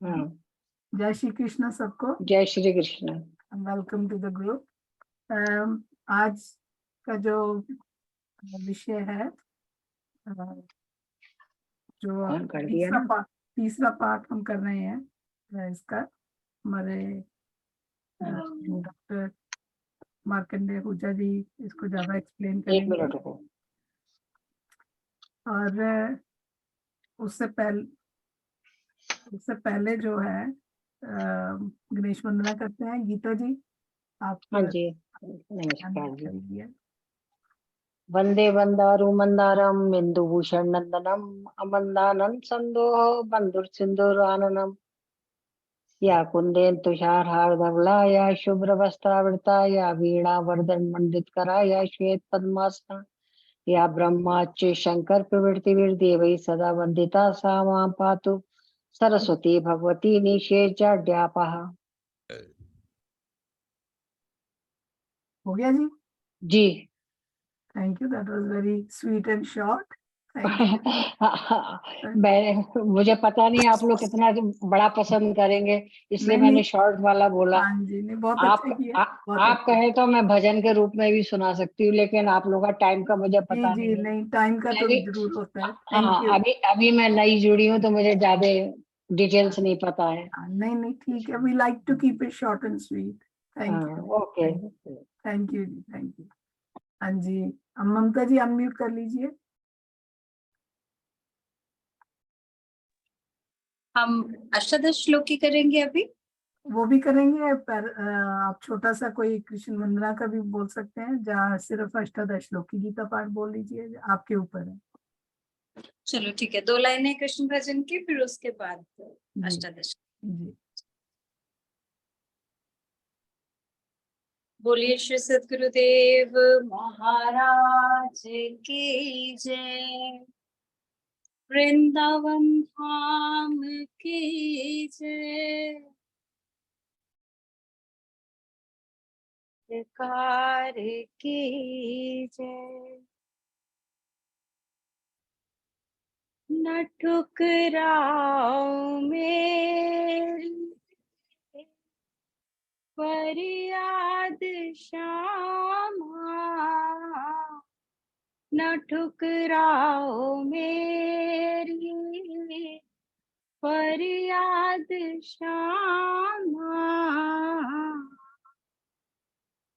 हाँ, जय श्री कृष्ण सबको। जय Shri Krishna. Welcome to the group. आज का जो विषय है, जो ऑन कर दिया ना। तीसरा पार्ट हम कर रहे हैं इसका, हमारे डॉक्टर मार्कंडेय पूजा जी इसको ज्यादा एक्सप्लेन एक करेंगे। मिनट रुको। और उससे पहले जो है गणेश वंदना करते हैं। गीता जी, आप हाँ जी, नमस्कार जी। करिए। वंदे वंदारु मंदारम बिंदुभूषण नंदनम अमंदानन संदोह बंधुर सिंदूराननम या कुंदेन तुषार हार धवला या शुभ्र वस्त्रावृता या वीणा वर्धन मंडित करा या श्वेत पद्मासना या ब्रह्माच्य शंकर प्रवृत्ति देवै सदा वंदिता सा मां पातु सरस्वती भगवती निषेचाड्यापहा। हो गया जी? जी। Thank you, that was very sweet and short. Thank you. मुझे पता नहीं आप लोग कितना बड़ा पसंद करेंगे, इसलिए नहीं मैंने नहीं, शॉर्ट वाला बोला। हाँ जी, नहीं बहुत आप अच्छा किया, बहुत आप अच्छा। कहे तो मैं भजन के रूप में भी सुना सकती हूँ, लेकिन आप लोगों का टाइम का मुझे जी पता जी, नहीं है। नहीं टाइम का मैं तो भी, जरूर होता है। थैंक हाँ, यू। अभी अभी मैं नई जुड़ी हूँ तो मुझे ज्यादा डिटेल्स नहीं पता है। नहीं नहीं, ठीक है, we like to keep it short and sweet. Thank हाँ, you. Okay. Thank thank you जी, थैंक यू। हाँ जी, अब ममता जी अनम्यूट कर लीजिए। हम अष्टादश श्लोक की करेंगे अभी। वो भी करेंगे, पर आप छोटा सा कोई कृष्ण वंदना का भी बोल सकते हैं, जहाँ सिर्फ अष्टादश श्लोक की गीता पाठ बोल लीजिए, आपके ऊपर है। चलो ठीक है, 2 लाइनें कृष्ण भजन की, फिर उसके बाद जी अष्टादश। जी। बोलिए श्री सद्गुरुदेव महाराज की जय, वृंदावन धाम की जय, सरकार की जय। न ठुकराओ मेरी फरियाद श्यामा, न ठुकराओ मेरी फरियाद श्यामा,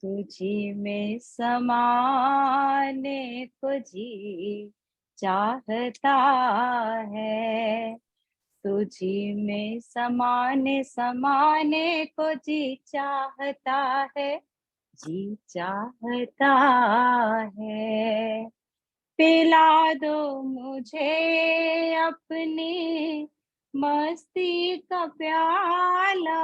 तुझी में समाने को जी चाहता है, तुझी में समाने को जी चाहता है, जी चाहता है। पिला दो मुझे अपनी मस्ती का प्याला,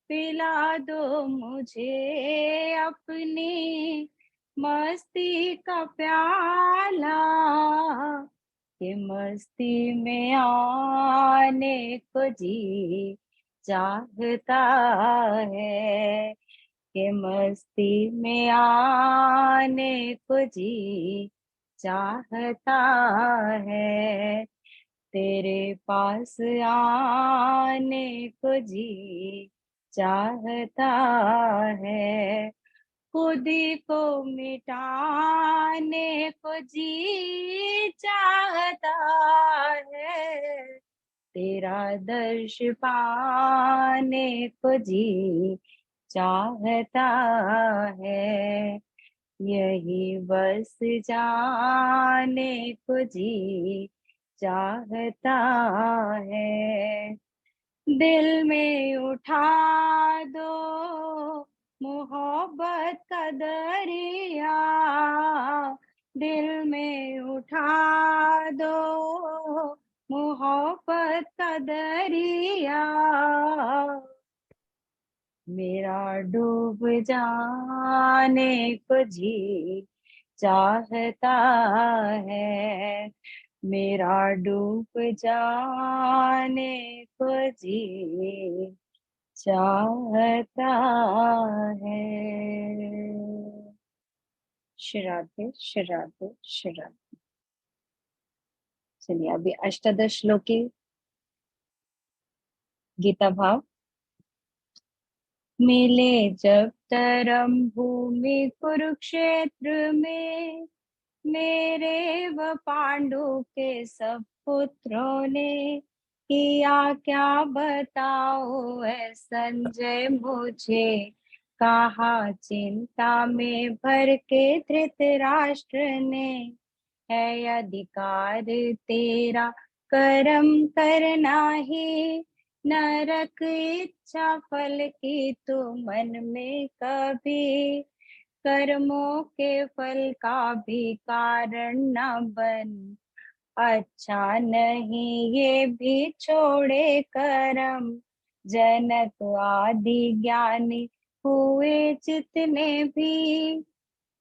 पिला दो मुझे अपनी मस्ती का प्याला, कि मस्ती में आने को जी चाहता है, कि मस्ती में आने को जी चाहता है, तेरे पास आने को जी चाहता है, खुद ही को मिटाने को जी चाहता है, तेरा दर्श पाने को जी चाहता है, यही बस जाने को जी चाहता है। दिल में उठा दो मोहब्बत का दरिया, दिल में उठा दो मोहब्बत का दरिया, मेरा डूब जाने को जी चाहता है, मेरा डूब जाने को जी चाहता है। श्राद्धे श्राद्धे श्राद्धे। चलिए अभी अष्टादश श्लोक की गीता भाव। मिले जब तरम भूमि कुरुक्षेत्र में, मेरे व पांडु के सब पुत्रों ने किया क्या बताओ है संजय मुझे। कहा चिंता में भर के धृतराष्ट्र ने, है अधिकार तेरा कर्म करना ही, नरक इच्छा फल की तू मन में कभी, कर्मों के फल का भी कारण न बन। अच्छा नहीं ये भी छोड़े कर्म, जनक आदि ज्ञानी हुए जितने भी,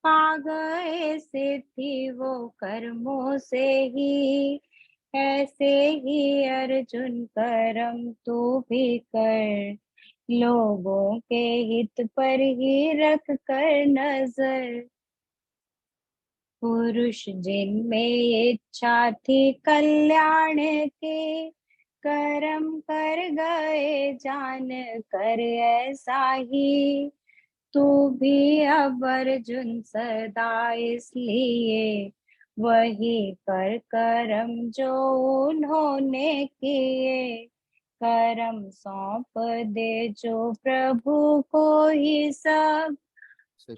पा गए सिद्धि वो कर्मों से ही। ऐसे ही अर्जुन कर्म तू भी कर, लोगों के हित पर ही रख कर नजर। पुरुष जिनमें इच्छा थी कल्याण के, कर्म कर गए जान कर ऐसा ही। तू भी अब अर्जुन सदा इसलिए, वही कर कर्म जो उन्होंने किए। कर्म सौंप दे जो प्रभु को ही सब,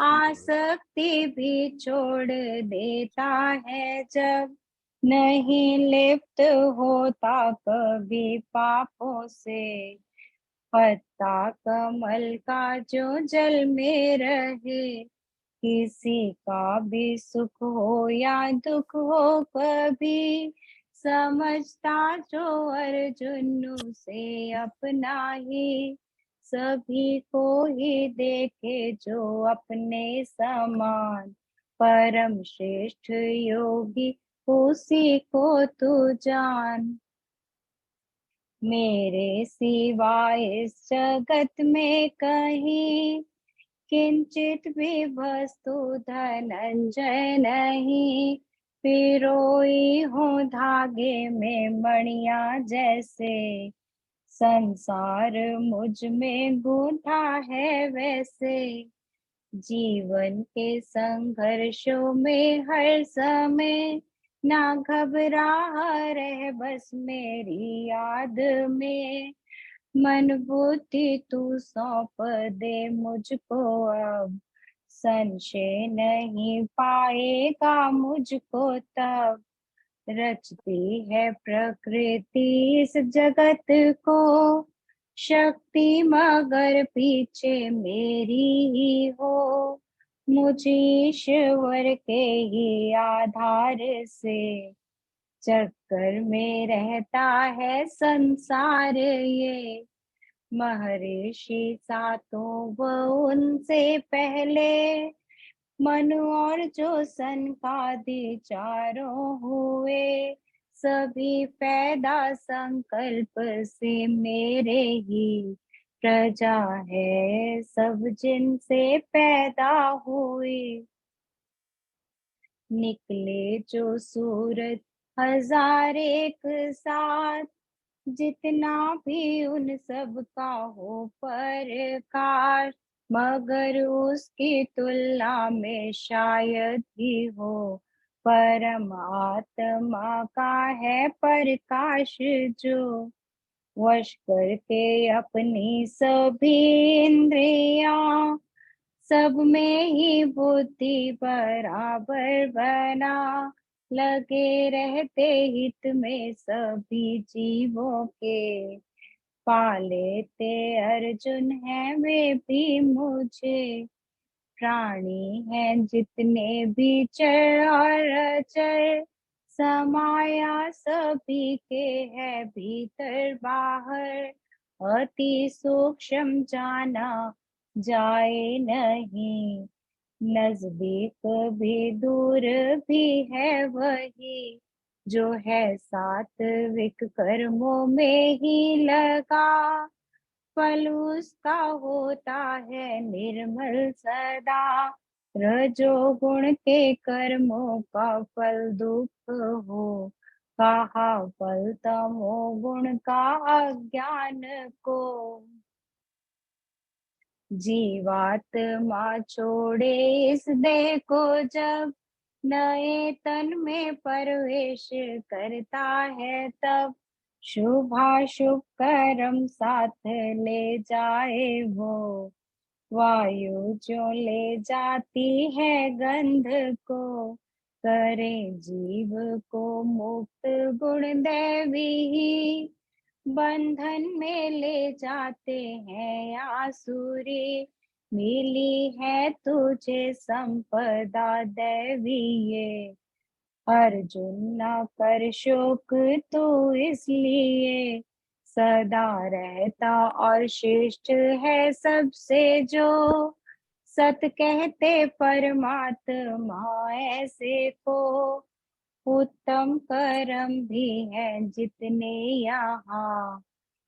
आसक्ति भी छोड़ देता है जब। नहीं लिप्त होता कभी पापों से, पत्ता कमल का जो जल में रहे। किसी का भी सुख हो या दुख हो कभी, समझता जो अर्जुन से अपना ही। सभी को ही देखे जो अपने समान, परम श्रेष्ठ योगी उसी को तू जान। मेरे सिवाय इस जगत में कहीं, किंचित भी वस्तु धनंजय नहीं। पिरोई हूँ धागे में मणिया जैसे, संसार मुझ में गूंथा है वैसे। जीवन के संघर्षों में हर समय, ना घबरा रह बस मेरी याद में। मन बुद्धि तू सौंप दे मुझको अब, संशय नहीं पाएगा मुझको तब। रचती है प्रकृति इस जगत को, शक्ति मगर पीछे मेरी ही हो। मुझे ईश्वर के ही आधार से, चक्कर में रहता है संसार ये। महर्षि सातों व उनसे पहले, मनु और जो सनकादि चारों हुए। सभी पैदा संकल्प से मेरे ही, प्रजा है सब जिनसे पैदा हुई। निकले जो सूरज हजार एक साथ, जितना भी उन सब का हो प्रकाश, मगर उसकी तुलना में शायद ही हो। परम आत्मा का है प्रकाश जो, वश करके अपनी सभी इंद्रियां, सब में ही बुद्धि बराबर बना। लगे रहते हित में सभी जीवों के, पा लेते अर्जुन है वे भी मुझे। प्राणी हैं जितने भी चर और अचर, समाया सभी के है भीतर बाहर। अति सूक्ष्म जाना जाए नहीं, नजदीक भी दूर भी है वही। जो है सात्विक कर्मों में ही लगा, फल उसका होता है निर्मल सदा। रजोगुण के कर्मों का फल दुख हो, कहा बल तमोगुण का अज्ञान को, जीवात्मा छोड़े इस देह को जब, नए तन में प्रवेश करता है तब, शुभाशुभ कर्म साथ ले जाए वो, वायु जो ले जाती है गंध को, करे जीव को मुक्त गुण देवी, बंधन में ले जाते हैं आसुरी, मिली है तुझे संपदा दैवी ये, अर्जुन न कर शोक तू इसलिए, सदा रहता और श्रेष्ठ है सबसे जो, सत कहते परमात्मा ऐसे को, उत्तम कर्म भी है जितने यहाँ,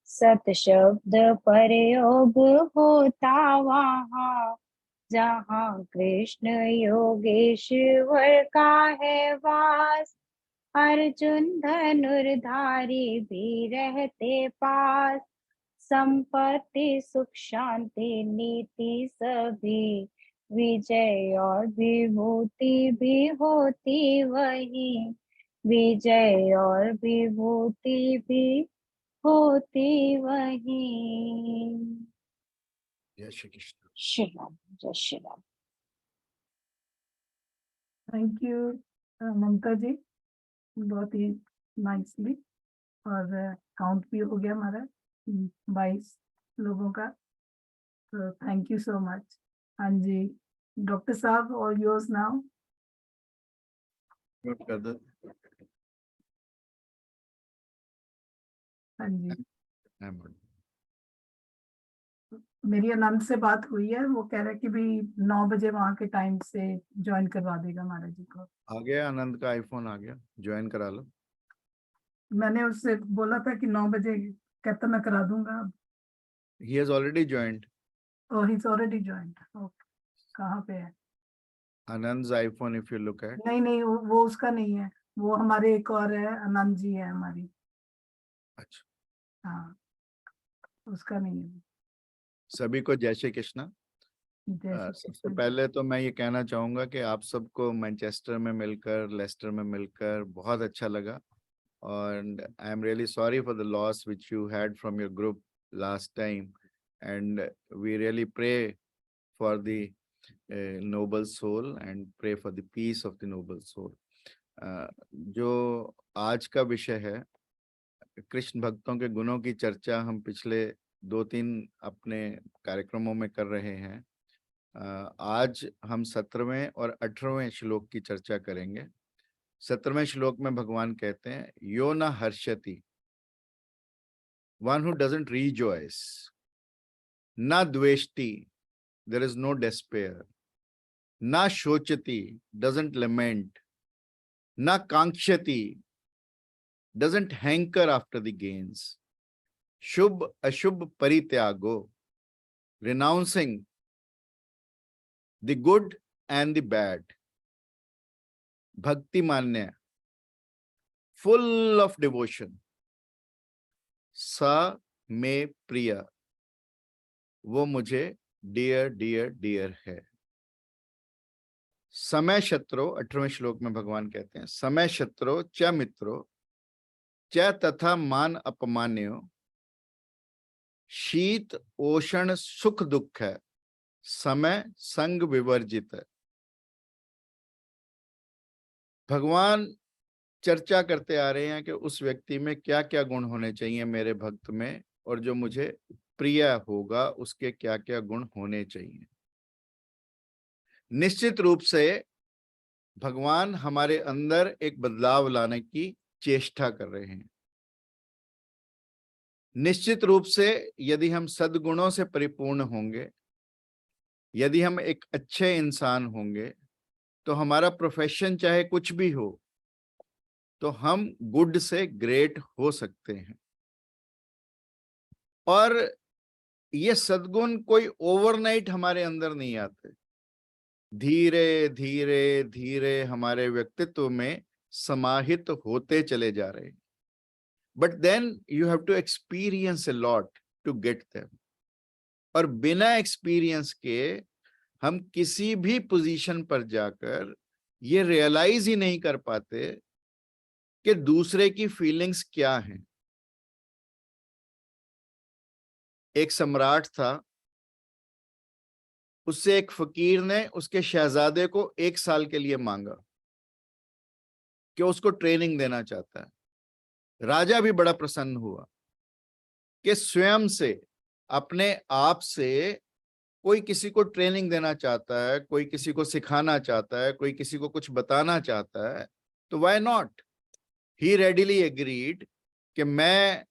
सत शब्द प्रयोग होता वहाँ, जहाँ कृष्ण योगेश्वर का है वास, अर्जुन धनुर्धारी भी रहते पास, संपत्ति सुख शांति नीति सभी, विजय और विभूति भी होती वही, विजय और विभूति भी होती वही। जय श्री कृष्ण। श्री राम, जय श्री राम। थैंक यू ममता जी, बहुत ही नाइसली। और काउंट भी हो गया हमारा 22 लोगों का, तो थैंक यू सो मच। हाँ जी, डॉक्टर साहब, और योर्स नाउ। म्यूट कर दो। हाँ जी, मैं म्यूट। मेरी आनंद से बात हुई है, वो कह रहा है कि भी 9 बजे वहाँ के टाइम से ज्वाइन करवा देगा महाराज जी को। आ गया आनंद का आईफोन, आ गया, ज्वाइन करा लो। मैंने उससे बोला था कि 9 बजे, कहता मैं करा दूंगा। He has already joined. Oh, he's already joined. Okay. कहाँ पे है? Anand's iPhone, if you look at. नहीं नहीं, वो उसका नहीं है, वो हमारे एक और है, आनंद जी है हमारी। अच्छा, हाँ, उसका नहीं है। सभी को जय श्री कृष्ण। जय श्री सबसे कृष्ण। पहले तो मैं ये कहना चाहूंगा कि आप सबको मैनचेस्टर में मिलकर, लेस्टर में मिलकर बहुत अच्छा लगा, और I am really sorry for the loss which you had from your group last time, and we really pray for the noble soul and pray for the peace of the noble soul. जो आज का विषय है, कृष्ण भक्तों के गुणों की चर्चा हम पिछले 2-3 अपने कार्यक्रमों में कर रहे हैं। आज हम 17वें और 18वें श्लोक की चर्चा करेंगे। 17वें श्लोक में भगवान कहते हैं, यो न हर्षति, one who doesn't rejoice, न द्वेष्टि, there is no despair, na shochati, doesn't lament, na kankshati, doesn't hanker after the gains, shubh ashubh parityago, renouncing the good and the bad, bhakti manya, full of devotion, sa me priya, वो मुझे dear dear dear है। समय शत्रु, 18वें श्लोक में भगवान कहते हैं, समय शत्रु च मित्रो च तथा मान अपमान्यो, शीत ओषण सुख दुख है, समय संग विवर्जित है। भगवान चर्चा करते आ रहे हैं कि उस व्यक्ति में क्या क्या गुण होने चाहिए मेरे भक्त में, और जो मुझे प्रिय होगा उसके क्या क्या गुण होने चाहिए। निश्चित रूप से भगवान हमारे अंदर एक बदलाव लाने की चेष्टा कर रहे हैं। निश्चित रूप से यदि हम सद्गुणों से परिपूर्ण होंगे, यदि हम एक अच्छे इंसान होंगे, तो हमारा प्रोफेशन चाहे कुछ भी हो, तो हम गुड से ग्रेट हो सकते हैं। और ये सद्गुण कोई ओवरनाइट हमारे अंदर नहीं आते, धीरे धीरे धीरे हमारे व्यक्तित्व में समाहित होते चले जा रहे हैं, but then you have to experience a lot to get them. और बिना एक्सपीरियंस के हम किसी भी पोजीशन पर जाकर ये रियलाइज ही नहीं कर पाते कि दूसरे की फीलिंग्स क्या हैं। एक सम्राट था, उससे एक फकीर ने उसके शहजादे को 1 साल के लिए मांगा कि उसको ट्रेनिंग देना चाहता है। राजा भी बड़ा प्रसन्न हुआ कि स्वयं से, अपने आप से कोई किसी को ट्रेनिंग देना चाहता है, कोई किसी को सिखाना चाहता है, कोई किसी को कुछ बताना चाहता है, तो why not. He readily agreed कि मैं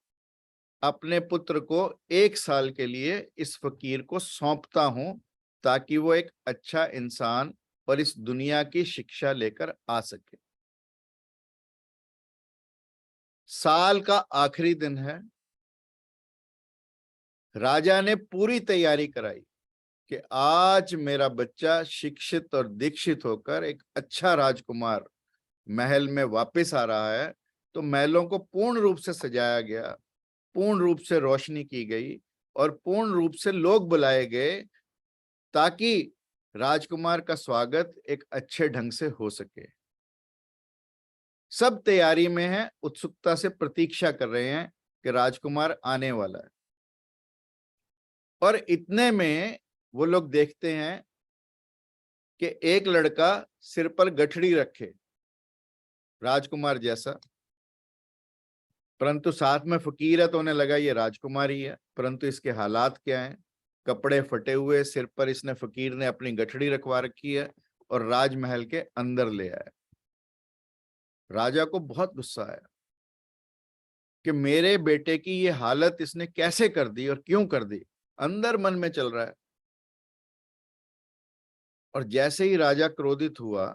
अपने पुत्र को 1 साल के लिए इस फकीर को सौंपता हूं, ताकि वो एक अच्छा इंसान और इस दुनिया की शिक्षा लेकर आ सके। साल का आखिरी दिन है, राजा ने पूरी तैयारी कराई कि आज मेरा बच्चा शिक्षित और दीक्षित होकर एक अच्छा राजकुमार महल में वापस आ रहा है। तो महलों को पूर्ण रूप से सजाया गया, पूर्ण रूप से रोशनी की गई और पूर्ण रूप से लोग बुलाए गए, ताकि राजकुमार का स्वागत एक अच्छे ढंग से हो सके। सब तैयारी में हैं, उत्सुकता से प्रतीक्षा कर रहे हैं कि राजकुमार आने वाला है। और इतने में वो लोग देखते हैं कि एक लड़का सिर पर गठड़ी रखे, राजकुमार जैसा, परंतु साथ में फकीर है तो उन्हें लगा ये राजकुमार ही है। परंतु इसके हालात क्या हैं? कपड़े फटे हुए, सिर पर इसने, फकीर ने अपनी गठड़ी रखवा रखी है और राजमहल के अंदर ले आया। राजा को बहुत गुस्सा आया कि मेरे बेटे की ये हालत इसने कैसे कर दी और क्यों कर दी। अंदर मन में चल रहा है। और जैसे ही राजा क्रोधित हुआ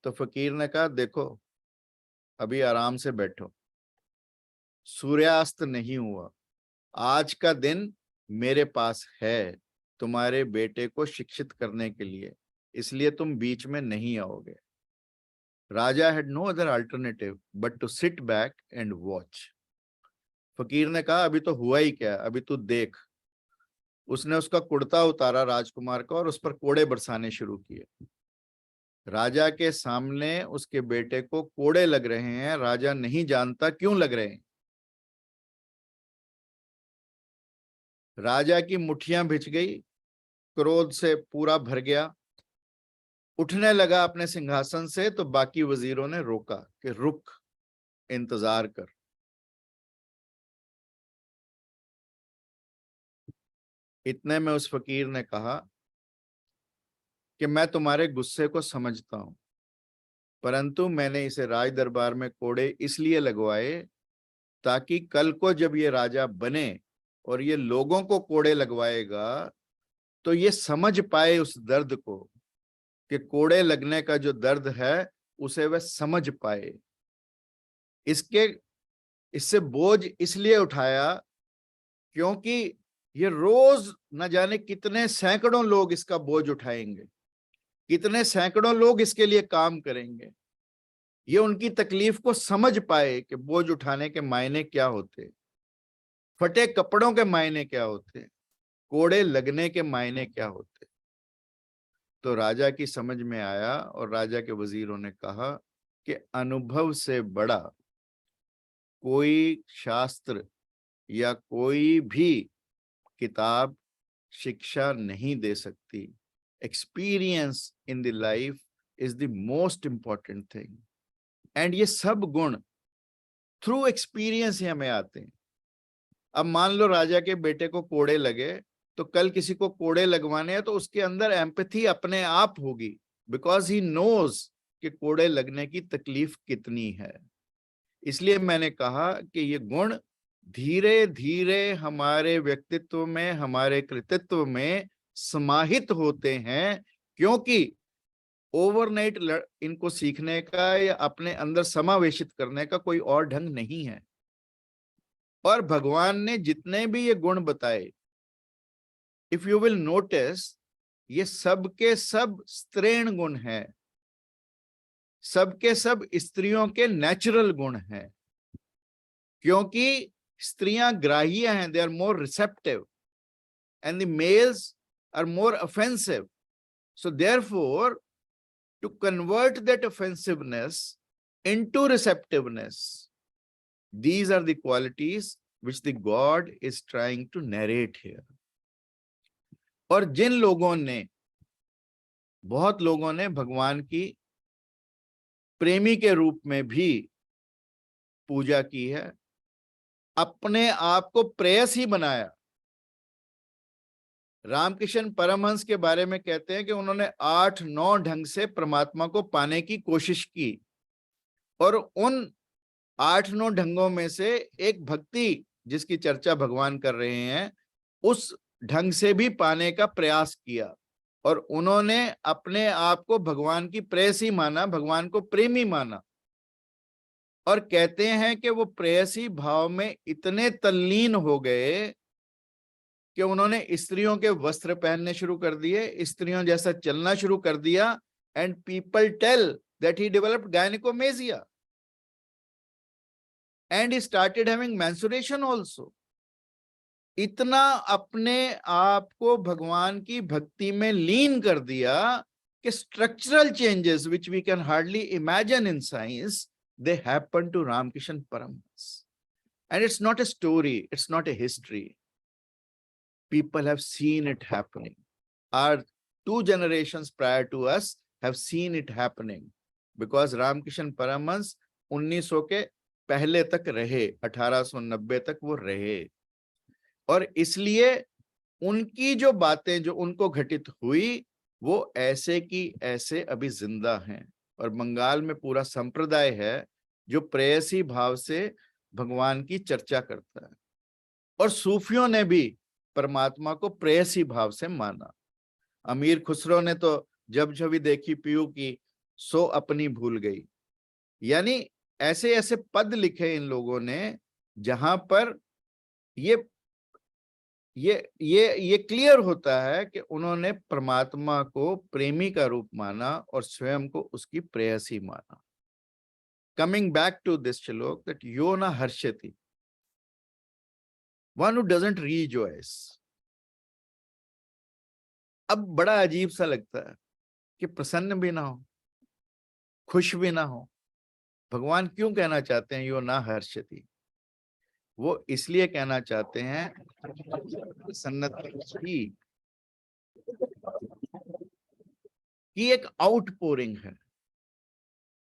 तो फकीर ने कहा, देखो अभी आराम से बैठो, सूर्यास्त नहीं हुआ, आज का दिन मेरे पास है तुम्हारे बेटे को शिक्षित करने के लिए, इसलिए तुम बीच में नहीं आओगे। राजा had no other alternative but to sit back and watch. फकीर ने कहा, अभी तो हुआ ही क्या, अभी तू देख। उसने उसका कुर्ता उतारा राजकुमार का और उस पर कोड़े बरसाने शुरू किए। राजा के सामने उसके बेटे को कोड़े लग रहे हैं, राजा नहीं जानता क्यों लग रहे हैं। राजा की मुट्ठियां भिज गई, क्रोध से पूरा भर गया, उठने लगा अपने सिंहासन से। तो बाकी वजीरों ने रोका कि रुक, इंतजार कर। इतने में उस फकीर ने कहा कि मैं तुम्हारे गुस्से को समझता हूं, परंतु मैंने इसे राज दरबार में कोड़े इसलिए लगवाए ताकि कल को जब ये राजा बने और ये लोगों को कोड़े लगवाएगा तो ये समझ पाए उस दर्द को, कि कोड़े लगने का जो दर्द है उसे वह समझ पाए। इससे बोझ इसलिए उठाया क्योंकि ये रोज न जाने कितने सैकड़ों लोग इसका बोझ उठाएंगे, कितने सैकड़ों लोग इसके लिए काम करेंगे। ये उनकी तकलीफ को समझ पाए कि बोझ उठाने के मायने क्या होते, फटे कपड़ों के मायने क्या होते, कोड़े लगने के मायने क्या होते। तो राजा की समझ में आया और राजा के वजीरों ने कहा कि अनुभव से बड़ा कोई शास्त्र या कोई भी किताब शिक्षा नहीं दे सकती। Experience in the life is the most important thing. And ये सब गुण थ्रू एक्सपीरियंस ही हमें आते हैं। अब मान लो राजा के बेटे को कोड़े लगे, तो कल किसी को कोड़े लगवाने हैं तो उसके अंदर एम्पैथी अपने आप होगी, बिकॉज ही नोज कि कोड़े लगने की तकलीफ कितनी है। इसलिए मैंने कहा कि ये गुण धीरे धीरे हमारे व्यक्तित्व में, हमारे कृतित्व में समाहित होते हैं, क्योंकि ओवरनाइट इनको सीखने का या अपने अंदर समावेशित करने का कोई और ढंग नहीं है। और भगवान ने जितने भी ये गुण बताए, इफ यू विल नोटिस, ये सब के सब स्त्रीण गुण हैं। सबके सब स्त्रियों के नेचुरल गुण हैं, क्योंकि स्त्रियां ग्राह्य हैं, they are more receptive and the males are more offensive. So therefore, to convert that offensiveness into receptiveness, these are the qualities which the God is trying to narrate here. और जिन लोगों ने, बहुत लोगों ने भगवान की प्रेमी के रूप में भी पूजा की है, अपने आप को प्रेयसी बनाया. रामकृष्ण परमहंस के बारे में कहते हैं कि उन्होंने 8-9 ढंग से परमात्मा को पाने की कोशिश की, और उन 8-9 ढंगों में से एक भक्ति जिसकी चर्चा भगवान कर रहे हैं, उस ढंग से भी पाने का प्रयास किया, और उन्होंने अपने आप को भगवान की प्रेयसी माना, भगवान को प्रेमी माना. और कहते हैं कि वो प्रेयसी भाव में इतने तल्लीन हो गए कि उन्होंने स्त्रियों के वस्त्र पहनने शुरू कर दिए, स्त्रियों जैसा चलना शुरू कर दिया, and people tell that he developed gynaecomastia and he started having menstruation also. इतना अपने आप को भगवान की भक्ति में लीन कर दिया कि structural changes which we can hardly imagine in science, they happen to Ramakrishna Paramahamsa. And it's not a story, it's not a history. People have seen it happening. Our 2 generations prior to us have seen it happening, because Ramakrishna Paramahamsa 1900 के पहले तक रहे, 1890 तक वो रहे, और इसलिए उनकी जो बातें जो उनको घटित हुई वो ऐसे की ऐसे अभी जिंदा हैं. और बंगाल में पूरा संप्रदाय है जो प्रेयसी भाव से भगवान की चर्चा करता है, और सूफियों ने भी परमात्मा को प्रेयसी भाव से माना. अमीर खुसरो ने तो जब छवि देखी पीयू की सो अपनी भूल गई. यानी ऐसे ऐसे पद लिखे इन लोगों ने जहां पर ये क्लियर होता है कि उन्होंने परमात्मा को प्रेमी का रूप माना और स्वयं को उसकी प्रेयसी माना. कमिंग बैक टू दिस श्लोक, दैट यो न हर्षति, one who doesn't rejoice. अब बड़ा अजीब सा लगता है कि प्रसन्न भी ना हो, खुश भी ना हो. भगवान क्यों कहना चाहते हैं यो ना हर्षति? वो इसलिए कहना चाहते हैं प्रसन्नता की एक आउटपोरिंग है,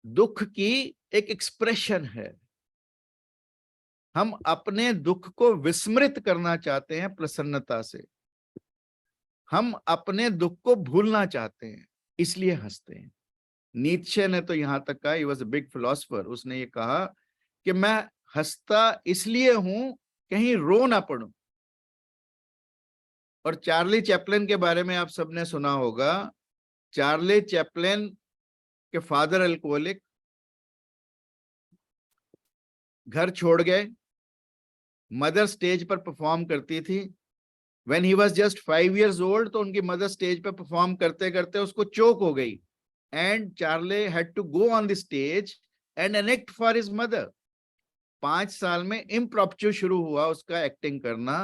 दुख की एक एक्सप्रेशन है. हम अपने दुख को विस्मृत करना चाहते हैं प्रसन्नता से, हम अपने दुख को भूलना चाहते हैं, इसलिए हंसते हैं. नीत्शे ने तो यहां तक कहा, he was a big philosopher, उसने ये कहा कि मैं हंसता इसलिए हूं कहीं रो ना पड़ूं. और चार्ली चैपलिन के बारे में आप सबने सुना होगा. चार्ली चैपलिन के फादर अल्कोहलिक, घर छोड़ गए, मदर स्टेज पर परफॉर्म करती थी. When he was just 5 years old, तो उनकी मदर स्टेज पर परफॉर्म करते करते उसको चोक हो गई, and Charlie had to go on the stage and enact for his mother. 5 साल में इम्प्रॉम्प्चू शुरू हुआ उसका एक्टिंग करना.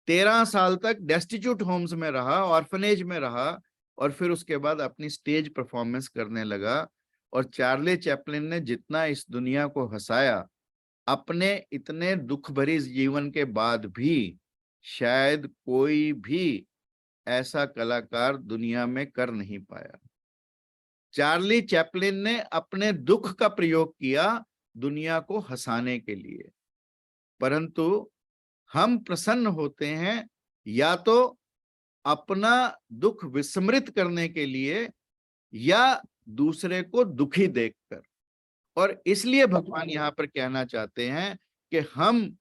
13 साल तक डेस्टिट्यूट होम्स में रहा, ऑर्फनेज में रहा, और फिर उसके बाद अपनी स्टेज परफॉर्मेंस करने लगा. और चार्ली चैपलिन ने जितना इस दुनिया को हंसाया, अपने इतने दुख भरी जीवन के बाद भी शायद कोई भी ऐसा कलाकार दुनिया में कर नहीं पाया. चार्ली चैपलिन ने अपने दुख का प्रयोग किया दुनिया को हंसाने के लिए. परंतु हम प्रसन्न होते हैं या तो अपना दुख विस्मृत करने के लिए या दूसरे को दुखी देखकर. और इसलिए भगवान यहाँ पर कहना चाहते हैं कि हम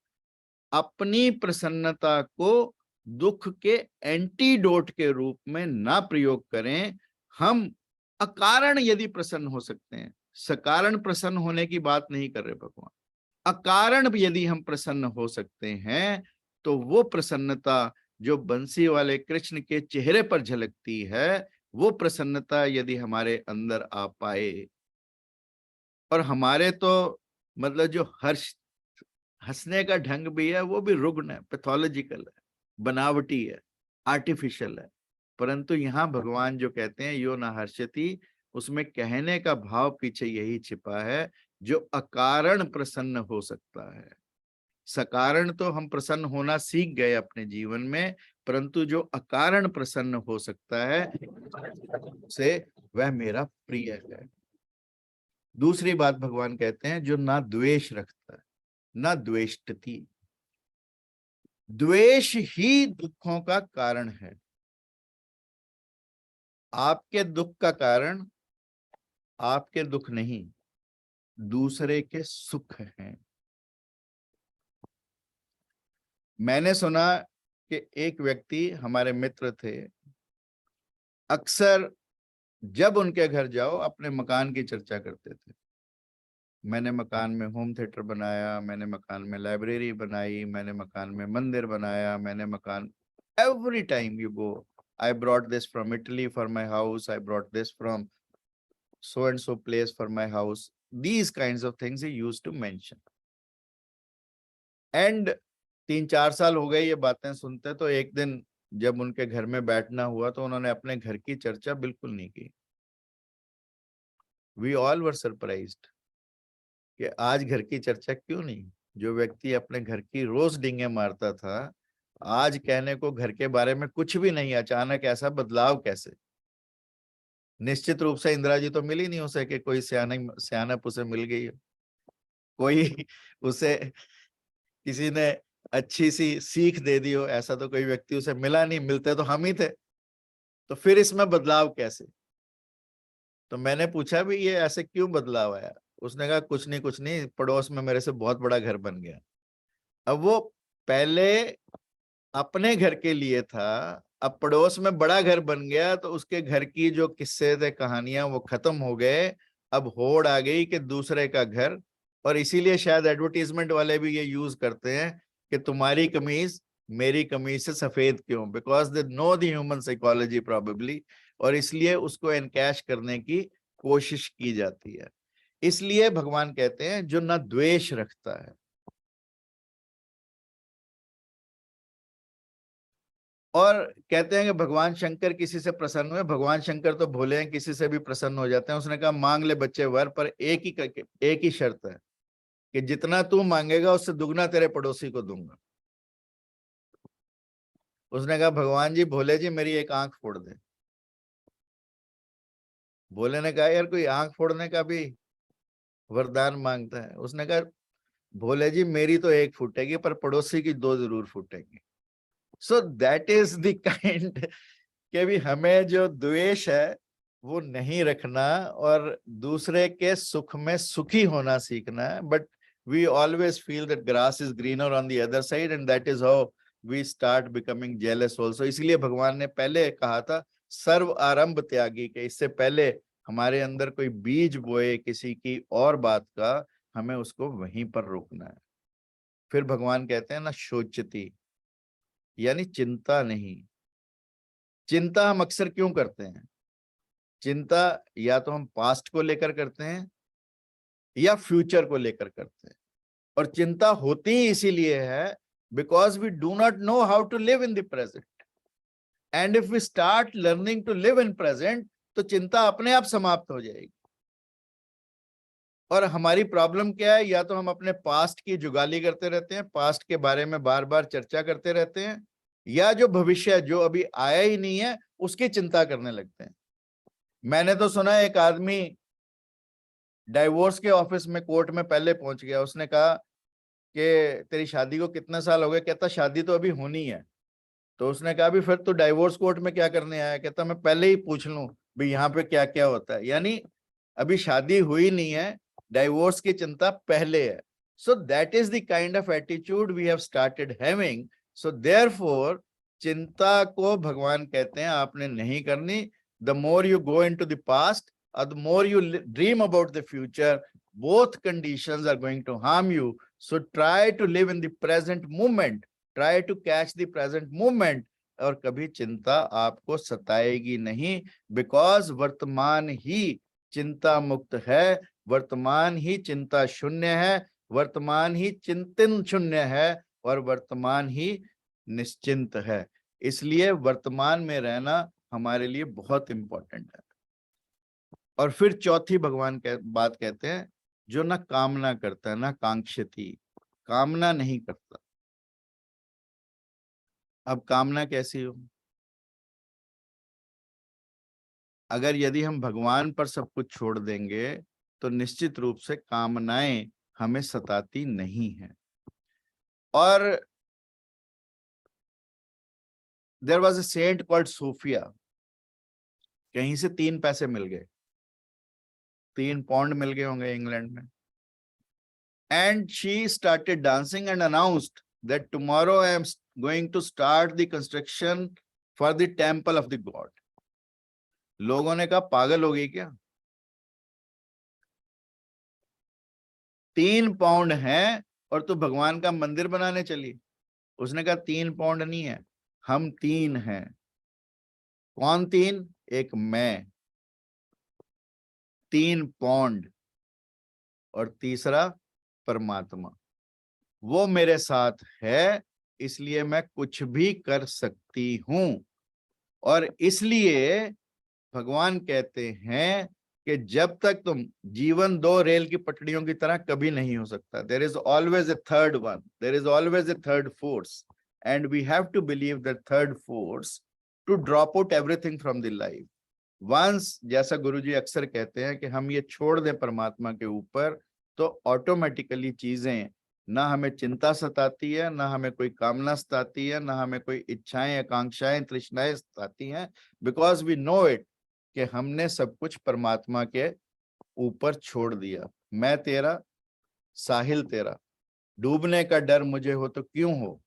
अपनी प्रसन्नता को दुख के एंटीडोट के रूप में ना प्रयोग करें. हम अकारण यदि प्रसन्न हो सकते हैं, सकारण प्रसन्न होने की बात नहीं कर रहे भगवान, अकारण यदि हम प्रसन्न हो सकते हैं तो वो प्रसन्नता जो बंसी वाले कृष्ण के चेहरे पर झलकती है, वो प्रसन्नता यदि हमारे अंदर आ पाए और हमारे तो मतलब जो हंसने का ढंग भी है वो भी रुग्ण है, पैथोलॉजिकल है, बनावटी है, आर्टिफिशियल है। परंतु यहाँ भगवान जो कहते हैं यो न हर्षति, उसमें कहने का भाव पीछे यही छिपा है, जो अकारण प्रसन्न हो सकता है। सकारण तो हम प्रसन्न होना सीख गए अपने जीवन में, परंतु जो अकारण प्रसन्न हो सकता है से वह मेरा प्रिय है। दूसरी बात भगवान कहते हैं जो ना द्वेष रखता है, ना द्वेष्टति। द्वेष ही दुखों का कारण है। आपके दुख का कारण आपके दुख नहीं, दूसरे के सुख हैं। मैंने सुना कि एक व्यक्ति हमारे मित्र थे, अक्सर जब उनके घर जाओ अपने मकान की चर्चा करते थे। मैंने मकान में होम थिएटर बनाया, मैंने मकान में लाइब्रेरी बनाई, मैंने मकान में मंदिर बनाया, मैंने मकान, every time you go, I brought this from Italy for my house, I brought this from so and so place for my house. These kinds of things he used to mention. And 3-4 साल हो गए ये बातें सुनते, तो एक दिन जब उनके घर में बैठना हुआ तो उन्होंने अपने घर की चर्चा बिल्कुल नहीं की। We all were surprised कि आज घर की चर्चा क्यों नहीं। जो व्यक्ति अपने घर की रोज डींगे मारता था, आज कहने को घर के बारे में कुछ भी नहीं। अचानक ऐसा बदलाव कैसे? निश्चित रूप से इंदिरा जी तो मिल ही नहीं हो सके, कोई सियानप उसे मिल गई हो, कोई उसे किसी ने अच्छी सी सीख दे दी हो, ऐसा तो कोई व्यक्ति उसे मिला नहीं। मिलते तो हम ही थे, तो फिर इसमें बदलाव कैसे? तो मैंने पूछा भी ये ऐसे क्यों बदलाव आया? उसने कहा कुछ नहीं, पड़ोस में मेरे से बहुत बड़ा घर बन गया। अब वो पहले अपने घर के लिए था, अब पड़ोस में बड़ा घर बन गया, तो उसके घर की जो किस्से थे, कहानियां, वो खत्म हो गए। अब होड़ आ गई कि दूसरे का घर। और इसीलिए शायद एडवर्टीजमेंट वाले भी ये यूज करते हैं कि तुम्हारी कमीज मेरी कमीज से सफेद क्यों, because they know the human psychology probably, और इसलिए उसको एनकैश करने की कोशिश की जाती है। इसलिए भगवान कहते हैं जो न द्वेष रखता है। और कहते हैं कि भगवान शंकर किसी से प्रसन्न हुए। भगवान शंकर तो भोले हैं, किसी से भी प्रसन्न हो जाते हैं। उसने कहा मांग ले बच्चे वर, पर एक ही शर्त है कि जितना तू मांगेगा उससे दुगना तेरे पड़ोसी को दूंगा। उसने कहा भगवान जी, भोले जी मेरी एक आंख फोड़ दे। भोले ने कहा यार कोई आंख फोड़ने का भी वरदान मांगता है? उसने कहा भोले जी मेरी तो एक फूटेगी, पर पड़ोसी की 2 जरूर फूटेगी। So that is the kind कि भी हमें जो द्वेष है वो नहीं रखना, और दूसरे के सुख में सुखी होना सीखना है। But we always feel that grass is greener on the other side, and that is how we start becoming jealous also. इसलिए भगवान ने पहले कहा था सर्व आरंभ त्यागी, के इससे पहले हमारे अंदर कोई बीज बोए किसी की और बात का, हमें उसको वहीं पर रोकना है। फिर भगवान कहते हैं ना शोचती, यानी चिंता नहीं। चिंता हम अक्सर क्यों करते हैं? चिंता या तो हम पास्ट को लेकर करते हैं या फ्यूचर को लेकर करते हैं। और चिंता होती ही इसीलिए है because we do not know how to live in the present. And if we start learning to live in present, तो चिंता अपने आप समाप्त हो जाएगी। और हमारी प्रॉब्लम क्या है? या तो हम अपने पास्ट की जुगाली करते रहते हैं, पास्ट के बारे में बार बार चर्चा करते रहते हैं, या जो भविष्य जो अभी आया ही नहीं है उसकी चिंता करने लगते हैं। मैंने तो सुना एक आदमी डाइवोर्स के ऑफिस में कोर्ट में पहले पहुंच गया। उसने कहा कि तेरी शादी को कितने साल हो गए? कहता शादी तो अभी होनी है। तो उसने कहा भी फिर तो डाइवोर्स कोर्ट में क्या करने आया? कहता मैं पहले ही पूछ लूं भी यहाँ पे क्या क्या होता है। यानी अभी शादी हुई नहीं है, डाइवोर्स की चिंता पहले है। So that is the kind of attitude we have started having. So therefore चिंता को भगवान कहते हैं आपने नहीं करनी। The more you go into the past or the more you dream about the future, both conditions are going to harm you. So try to live in the present moment, try to catch the present moment, और कभी चिंता आपको सताएगी नहीं, because वर्तमान ही चिंता मुक्त है। वर्तमान ही चिंता शून्य है, वर्तमान ही चिंतन शून्य है, और वर्तमान ही निश्चिंत है। इसलिए वर्तमान में रहना हमारे लिए बहुत इंपॉर्टेंट है। और फिर चौथी भगवान बात कहते हैं, जो ना कामना करता है ना कांक्षती, कामना नहीं करता। अब कामना कैसी हो? अगर यदि हम भगवान पर सब कुछ छोड़ देंगे तो निश्चित रूप से कामनाएं हमें सताती नहीं है। और there was a saint called Sophia, कहीं से 3 पैसे मिल गए, 3 पाउंड मिल गए होंगे इंग्लैंड में, and she started dancing and announced that tomorrow I am going to start the construction for the temple of the god. लोगों ने कहा पागल हो गई क्या, 3 पाउंड है और तू भगवान का मंदिर बनाने चली। उसने कहा 3 पाउंड नहीं है, हम 3 हैं। कौन 3? एक मैं, 3 पाउंड, और तीसरा परमात्मा। वो मेरे साथ है, इसलिए मैं कुछ भी कर सकती हूं। और इसलिए भगवान कहते हैं कि जब तक तुम, जीवन 2 रेल की पटरियों की तरह कभी नहीं हो सकता। There is always a third one, there is always a third force, and we have to believe that third force to drop out everything from the life. Once, जैसा गुरुजी अक्सर कहते हैं कि हम ये छोड़ दें परमात्मा के ऊपर, तो ऑटोमेटिकली चीजें, ना हमें चिंता सताती है, ना हमें कोई कामना सताती है, ना हमें कोई इच्छाएं, आकांक्षाएं, तृष्णाएं सताती हैं, बिकॉज वी नो इट कि हमने सब कुछ परमात्मा के ऊपर छोड़ दिया। मैं तेरा, साहिल तेरा, डूबने का डर मुझे हो तो क्यों हो,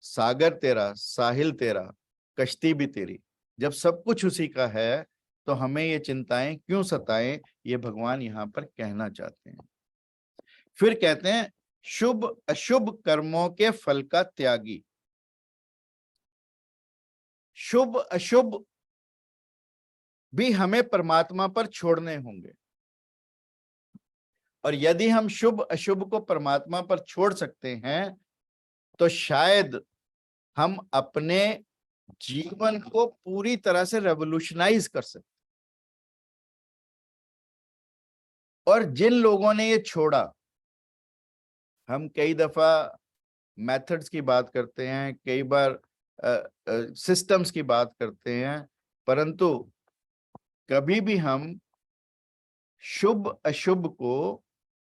सागर तेरा, साहिल तेरा, कश्ती भी तेरी। जब सब कुछ उसी का है तो हमें ये चिंताएं क्यों सताएं, ये भगवान यहाँ पर कहना चाहते हैं। फिर कहते हैं शुभ अशुभ कर्मों के फल का त्यागी। शुभ अशुभ भी हमें परमात्मा पर छोड़ने होंगे, और यदि हम शुभ अशुभ को परमात्मा पर छोड़ सकते हैं तो शायद हम अपने जीवन को पूरी तरह से रेवोल्यूशनाइज कर सकते। और जिन लोगों ने ये छोड़ा, हम कई दफा मेथड्स की बात करते हैं, कई बार सिस्टम्स की बात करते हैं, परंतु कभी भी हम शुभ अशुभ को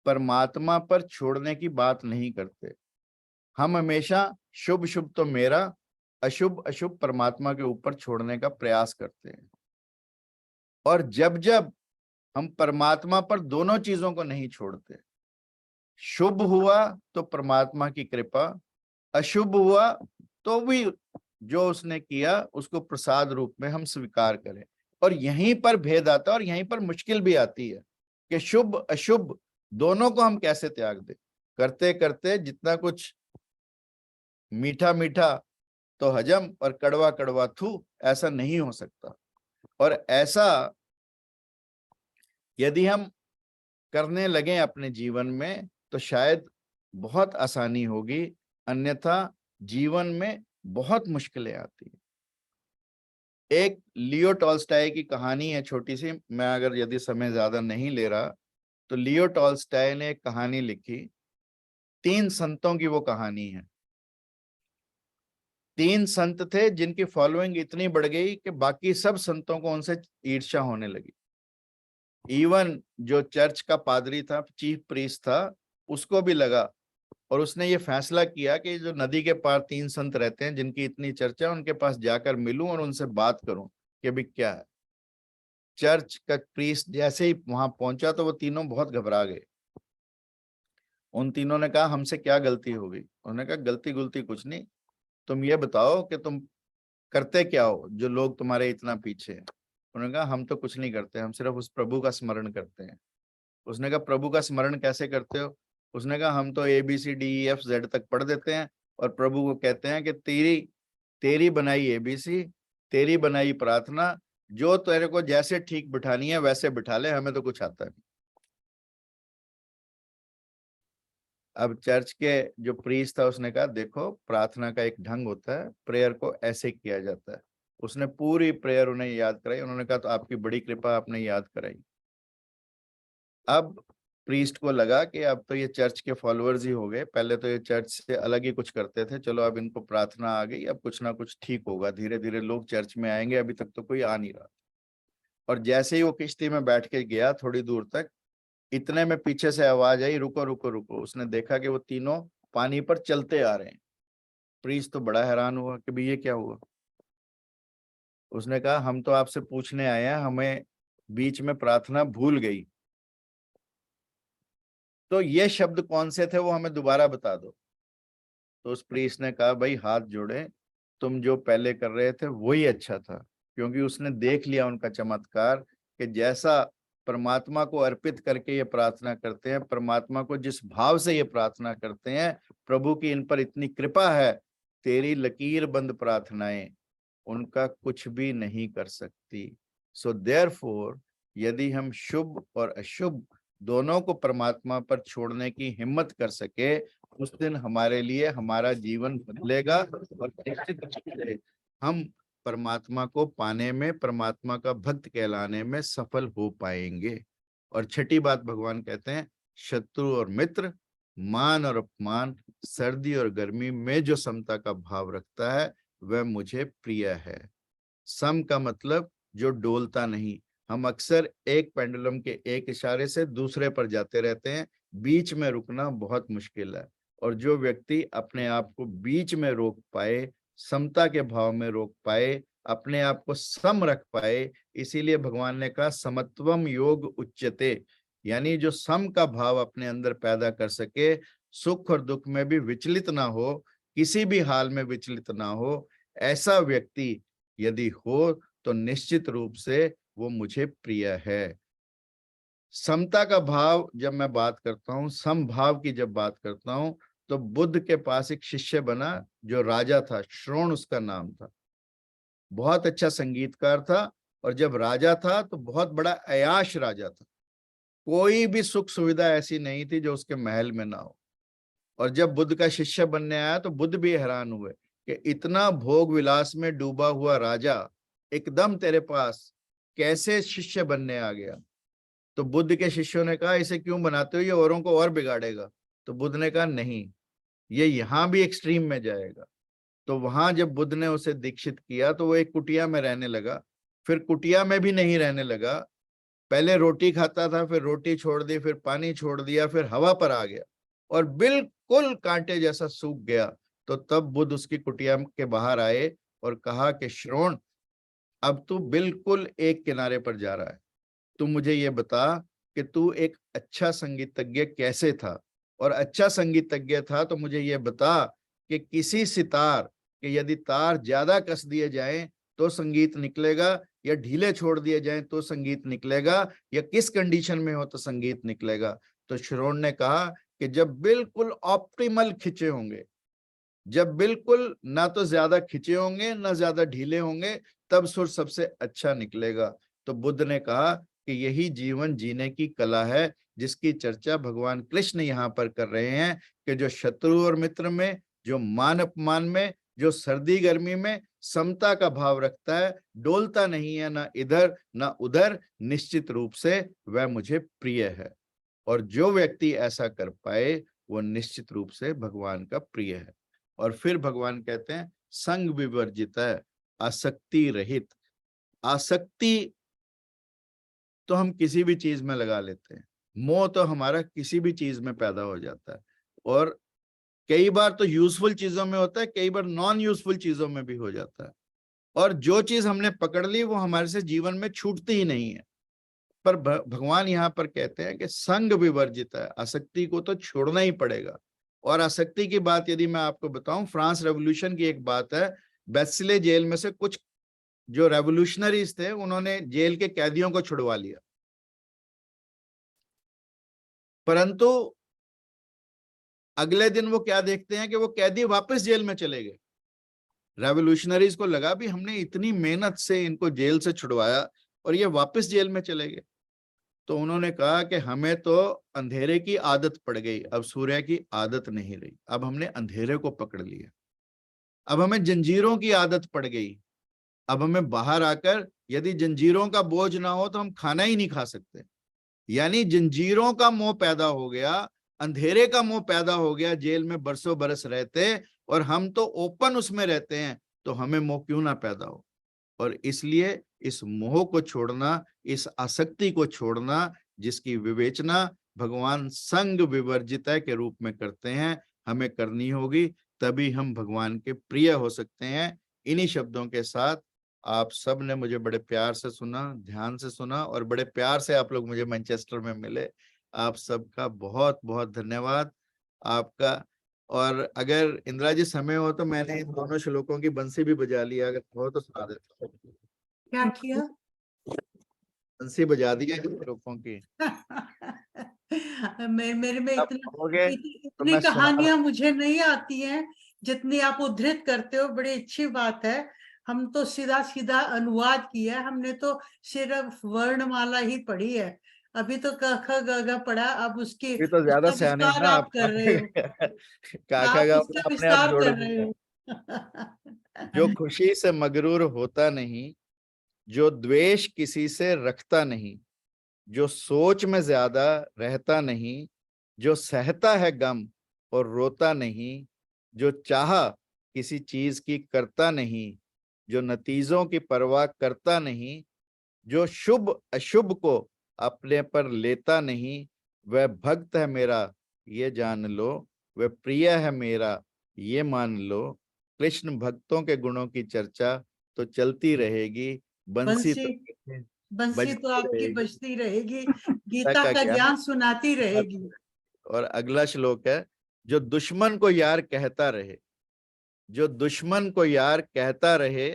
परमात्मा पर छोड़ने की बात नहीं करते। हम हमेशा शुभ शुभ तो मेरा, अशुभ अशुभ परमात्मा के ऊपर छोड़ने का प्रयास करते हैं। और जब जब हम परमात्मा पर दोनों चीजों को नहीं छोड़ते, शुभ हुआ तो परमात्मा की कृपा, अशुभ हुआ तो भी जो उसने किया उसको प्रसाद रूप में हम स्वीकार करें। और यहीं पर भेद आता है और यहीं पर मुश्किल भी आती है कि शुभ अशुभ दोनों को हम कैसे त्याग दें। करते करते जितना कुछ मीठा मीठा तो हजम और कड़वा कड़वा थू, ऐसा नहीं हो सकता। और ऐसा यदि हम करने लगे अपने जीवन में तो शायद बहुत आसानी होगी, अन्यथा जीवन में बहुत मुश्किलें आती हैं। एक लियो टॉल्स्टॉय की कहानी है छोटी सी, मैं अगर यदि समय ज्यादा नहीं ले रहा तो लियो टॉल्स्टॉय ने एक कहानी लिखी, 3 संतों की वो कहानी है। 3 संत थे जिनकी फॉलोइंग इतनी बढ़ गई कि बाकी सब संतों को उनसे ईर्ष्या होने लगी। इवन जो चर्च का पादरी था, चीफ प्रीस्ट था, उसको भी लगा, और उसने ये फैसला किया कि जो नदी के पार 3 संत रहते हैं जिनकी इतनी चर्चा, उनके पास जाकर मिलूं और उनसे बात करूं कि भी क्या है। चर्च का प्रीस्ट जैसे ही वहां पहुंचा तो वो तीनों बहुत घबरा गए। उन तीनों ने कहा हमसे क्या गलती हो गई? उन्होंने कहा गलती गुलती कुछ नहीं, तुम ये बताओ कि तुम करते क्या हो जो लोग तुम्हारे इतना पीछे हैं। उन्होंने कहा हम तो कुछ नहीं करते, हम सिर्फ उस प्रभु का स्मरण करते हैं। उसने कहा प्रभु का स्मरण कैसे करते हो? उसने कहा हम तो ABCDEFZ तक पढ़ देते हैं और प्रभु को कहते हैं कि तेरी बनाई ABC, तेरी बनाई प्रार्थना, जो तेरे को जैसे ठीक बिठानी है वैसे बिठा ले, हमें तो कुछ आता नहीं। अब चर्च के जो प्रीस्ट था उसने कहा देखो प्रार्थना का एक ढंग होता है, प्रेयर को ऐसे किया जाता है। उसने पूरी प्रेयर उन्हें याद कराई। उन्होंने कहा तो आपकी बड़ी कृपा, आपने याद कराई। अब प्रीस्ट को लगा कि अब तो ये चर्च के फॉलोअर्स ही हो गए, पहले तो ये चर्च से अलग ही कुछ करते थे, चलो अब इनको प्रार्थना आ गई, अब कुछ ना कुछ ठीक होगा, धीरे धीरे लोग चर्च में आएंगे, अभी तक तो कोई आ नहीं रहा। और जैसे ही वो किश्ती में बैठ के गया थोड़ी दूर तक, इतने में पीछे से आवाज आई, रुको रुको रुको। उसने देखा कि वो तीनों पानी पर चलते आ रहे हैं। प्रीस्ट तो बड़ा हैरान हुआ कि भाई ये क्या हुआ। उसने कहा हम तो आपसे पूछने आए हैं, हमें बीच में प्रार्थना भूल गई, तो ये शब्द कौन से थे वो हमें दोबारा बता दो। तो उस प्रीस्ट ने कहा भाई हाथ जोड़े, तुम जो पहले कर रहे थे वही अच्छा था, क्योंकि उसने देख लिया उनका चमत्कार कि जैसा परमात्मा को अर्पित करके ये प्रार्थना करते हैं, परमात्मा को जिस भाव से ये प्रार्थना करते हैं, प्रभु की इन पर इतनी कृपा है, तेरी लकीर बंद प्रार्थनाएं उनका कुछ भी नहीं कर सकती। सो देयरफॉर यदि हम शुभ और अशुभ दोनों को परमात्मा पर छोड़ने की हिम्मत कर सके, उस दिन हमारे लिए हमारा जीवन बदलेगा और निश्चित रूप से हम परमात्मा को पाने में, परमात्मा का भक्त कहलाने में सफल हो पाएंगे। और छठी बात भगवान कहते हैं, शत्रु और मित्र, मान और अपमान, सर्दी और गर्मी में जो समता का भाव रखता है वह मुझे प्रिय है। सम का मतलब जो डोलता नहीं। हम अक्सर एक पेंडुलम के एक इशारे से दूसरे पर जाते रहते हैं, बीच में रुकना बहुत मुश्किल है। और जो व्यक्ति अपने आप को बीच में रोक पाए, समता के भाव में रोक पाए, अपने आप को सम रख पाए, इसीलिए भगवान ने कहा समत्वम योग उच्यते, यानी जो सम का भाव अपने अंदर पैदा कर सके, सुख और दुख में भी विचलित ना हो, किसी भी हाल में विचलित ना हो, ऐसा व्यक्ति यदि हो तो निश्चित रूप से वो मुझे प्रिय है। समता का भाव जब मैं बात करता हूँ, समभाव की जब बात करता हूँ, तो बुद्ध के पास एक शिष्य बना जो राजा था, श्रोण उसका नाम था, बहुत अच्छा संगीतकार था, और जब राजा था तो बहुत बड़ा अयाश राजा था, कोई भी सुख सुविधा ऐसी नहीं थी जो उसके महल में ना हो। और जब बुद्ध का शिष्य बनने आया तो बुद्ध भी हैरान हुए कि इतना भोग विलास में डूबा हुआ राजा एकदम तेरे पास कैसे शिष्य बनने आ गया। तो बुद्ध के शिष्यों ने कहा इसे क्यों बनाते हो, ये औरों को और बिगाड़ेगा। तो बुद्ध ने कहा नहीं, ये यहाँ भी एक्सट्रीम में जाएगा। तो वहां जब बुद्ध ने उसे दीक्षित किया तो वो एक कुटिया में रहने लगा, फिर कुटिया में भी नहीं रहने लगा, पहले रोटी खाता था, फिर रोटी छोड़ दी, फिर पानी छोड़ दिया, फिर हवा पर आ गया और बिल्कुल कांटे जैसा सूख गया। तो तब बुद्ध उसकी कुटिया के बाहर आए और कहा कि श्रोण, अब तू बिल्कुल एक किनारे पर जा रहा है, तू मुझे ये बता कि तू एक अच्छा संगीतज्ञ कैसे था, और अच्छा संगीतज्ञ था तो मुझे ये बता कि किसी सितार के यदि तार ज्यादा कस दिए जाएं तो संगीत निकलेगा, या ढीले छोड़ दिए जाएं तो संगीत निकलेगा, या किस कंडीशन में हो तो संगीत निकलेगा। तो श्रोण ने कहा कि जब बिल्कुल ऑप्टिमल खिंचे होंगे, जब बिल्कुल ना तो ज्यादा खिंचे होंगे ना ज्यादा ढीले होंगे, तब सुर सबसे अच्छा निकलेगा। तो बुद्ध ने कहा कि यही जीवन जीने की कला है जिसकी चर्चा भगवान कृष्ण यहाँ पर कर रहे हैं, कि जो शत्रु और मित्र में, जो मान अपमान में, जो सर्दी गर्मी में समता का भाव रखता है, डोलता नहीं है ना इधर ना उधर, निश्चित रूप से वह मुझे प्रिय है। और जो व्यक्ति ऐसा कर पाए वो निश्चित रूप से भगवान का प्रिय है। और फिर भगवान कहते हैं संग विवर्जित है, आसक्ति रहित। आसक्ति तो हम किसी भी चीज में लगा लेते हैं, मोह तो हमारा किसी भी चीज में पैदा हो जाता है, और कई बार तो यूजफुल चीजों में होता है, कई बार नॉन यूजफुल चीजों में भी हो जाता है। और जो चीज हमने पकड़ ली वो हमारे से जीवन में छूटती ही नहीं है। पर भगवान यहाँ पर कहते हैं कि संग विवर्जित है, आसक्ति को तो छोड़ना ही पड़ेगा। और आसक्ति की बात यदि मैं आपको बताऊं, फ्रांस रेवोल्यूशन की एक बात है, बेस्ले जेल में से कुछ जो रेवोल्यूशनरीज थे उन्होंने जेल के कैदियों को छुड़वा लिया, परंतु अगले दिन वो क्या देखते हैं कि वो कैदी वापस जेल में चले गए। रेवोल्यूशनरीज को लगा भी हमने इतनी मेहनत से इनको जेल से छुड़वाया और ये वापस जेल में चले गए। तो उन्होंने कहा कि हमें तो अंधेरे की आदत पड़ गई, अब सूर्य की आदत नहीं रही, अब हमने अंधेरे को पकड़ लिया। अब हमें जंजीरों की आदत पड़ गई, अब हमें बाहर आकर यदि जंजीरों का बोझ ना हो तो हम खाना ही नहीं खा सकते। यानी जंजीरों का मोह पैदा हो गया, अंधेरे का मोह पैदा हो गया। जेल में बरसों बरस रहते और हम तो ओपन उसमें रहते हैं, तो हमें मोह क्यों ना पैदा हो। और इसलिए इस मोह को छोड़ना, इस आसक्ति को छोड़ना, जिसकी विवेचना भगवान संग विवर्जिता के रूप में करते हैं, हमें करनी होगी, तभी हम भगवान के प्रिय हो सकते हैं। इन्हीं शब्दों के साथ आप सब ने मुझे बड़े प्यार से सुना, ध्यान से सुना, और बड़े प्यार से आप लोग मुझे मैनचेस्टर में मिले। आप सबका बहुत बहुत धन्यवाद आपका। और अगर इंदिरा जी समय हो तो मैंने इन दोनों श्लोकों की बंसी भी बजा लिया, अगर हो तो सुना देता हूं। क्या किया? बंसी बजा दी है श्लोकों की। मेरे में अब इतना हो गए तो इतनी मैं सुना कहानियां मुझे नहीं आती हैं जितनी आप उद्धृत करते हो। बड़ी अच्छी बात है। हम तो सीधा सीधा अनुवाद किया है, हमने तो सिर्फ वर्णमाला ही पढ़ी है। अभी तो क ख ग घ पढ़ा, अब उसकी ये तो ज्यादा उसका सियाने विस्तार ना आप आप। कर रहे हो। काका आप का उसका अपने आप विस्तार जोड़ कर रहे दिया। हो। जो खुशी से मगरूर होता नहीं, जो द्वेष किसी से रखता नहीं, जो सोच में ज्यादा रहता नहीं, जो सहता है गम और रोता नहीं, जो चाह किसी चीज की करता नहीं, जो नतीजों की परवाह करता नहीं, जो शुभ अशुभ को अपने पर लेता नहीं, वह भक्त है मेरा ये जान लो, वह प्रिय है मेरा ये मान लो। कृष्ण भक्तों के गुणों की चर्चा तो चलती रहेगी, बंसी बंसी तो बंसी तो बजती आपकी रहेगी, बजती रहेगी, गीता गीता का का ज्ञान ज्ञान सुनाती रहेगी। और अगला श्लोक है, जो दुश्मन को यार कहता रहे, जो दुश्मन को यार कहता रहे,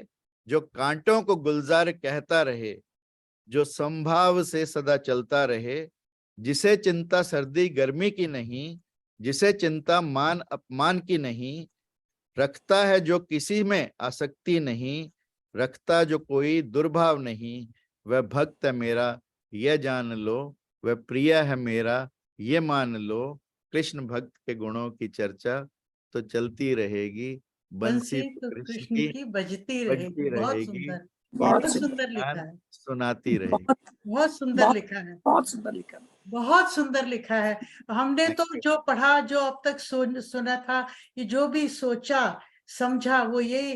जो कांटों को गुलजार कहता रहे, जो संभाव से सदा चलता रहे, जिसे चिंता सर्दी गर्मी की नहीं, जिसे चिंता मान अपमान की नहीं, रखता है जो किसी में आसक्ति नहीं, रखता जो कोई दुर्भाव नहीं, वह भक्त है मेरा यह जान लो, वह प्रिय है मेरा ये मान लो। कृष्ण भक्त के गुणों की चर्चा तो चलती रहेगी, बंसी बंसी तो तो कृष्ण कृष्ण की की बजती रहेगी। बजती बहुत रहेगी, सुंदर, बहुत बहुत कृष्ण सुंदर लिखा ज्ञान है। सुनाती रहेगी। बहुत बहुत सुंदर बहुत लिखा है। बहुत सुंदर लिखा। बहुत सुंदर लिखा है। हमने तो जो पढ़ा, जो अब तक सुना था, ये जो भी सोचा समझा, वो यही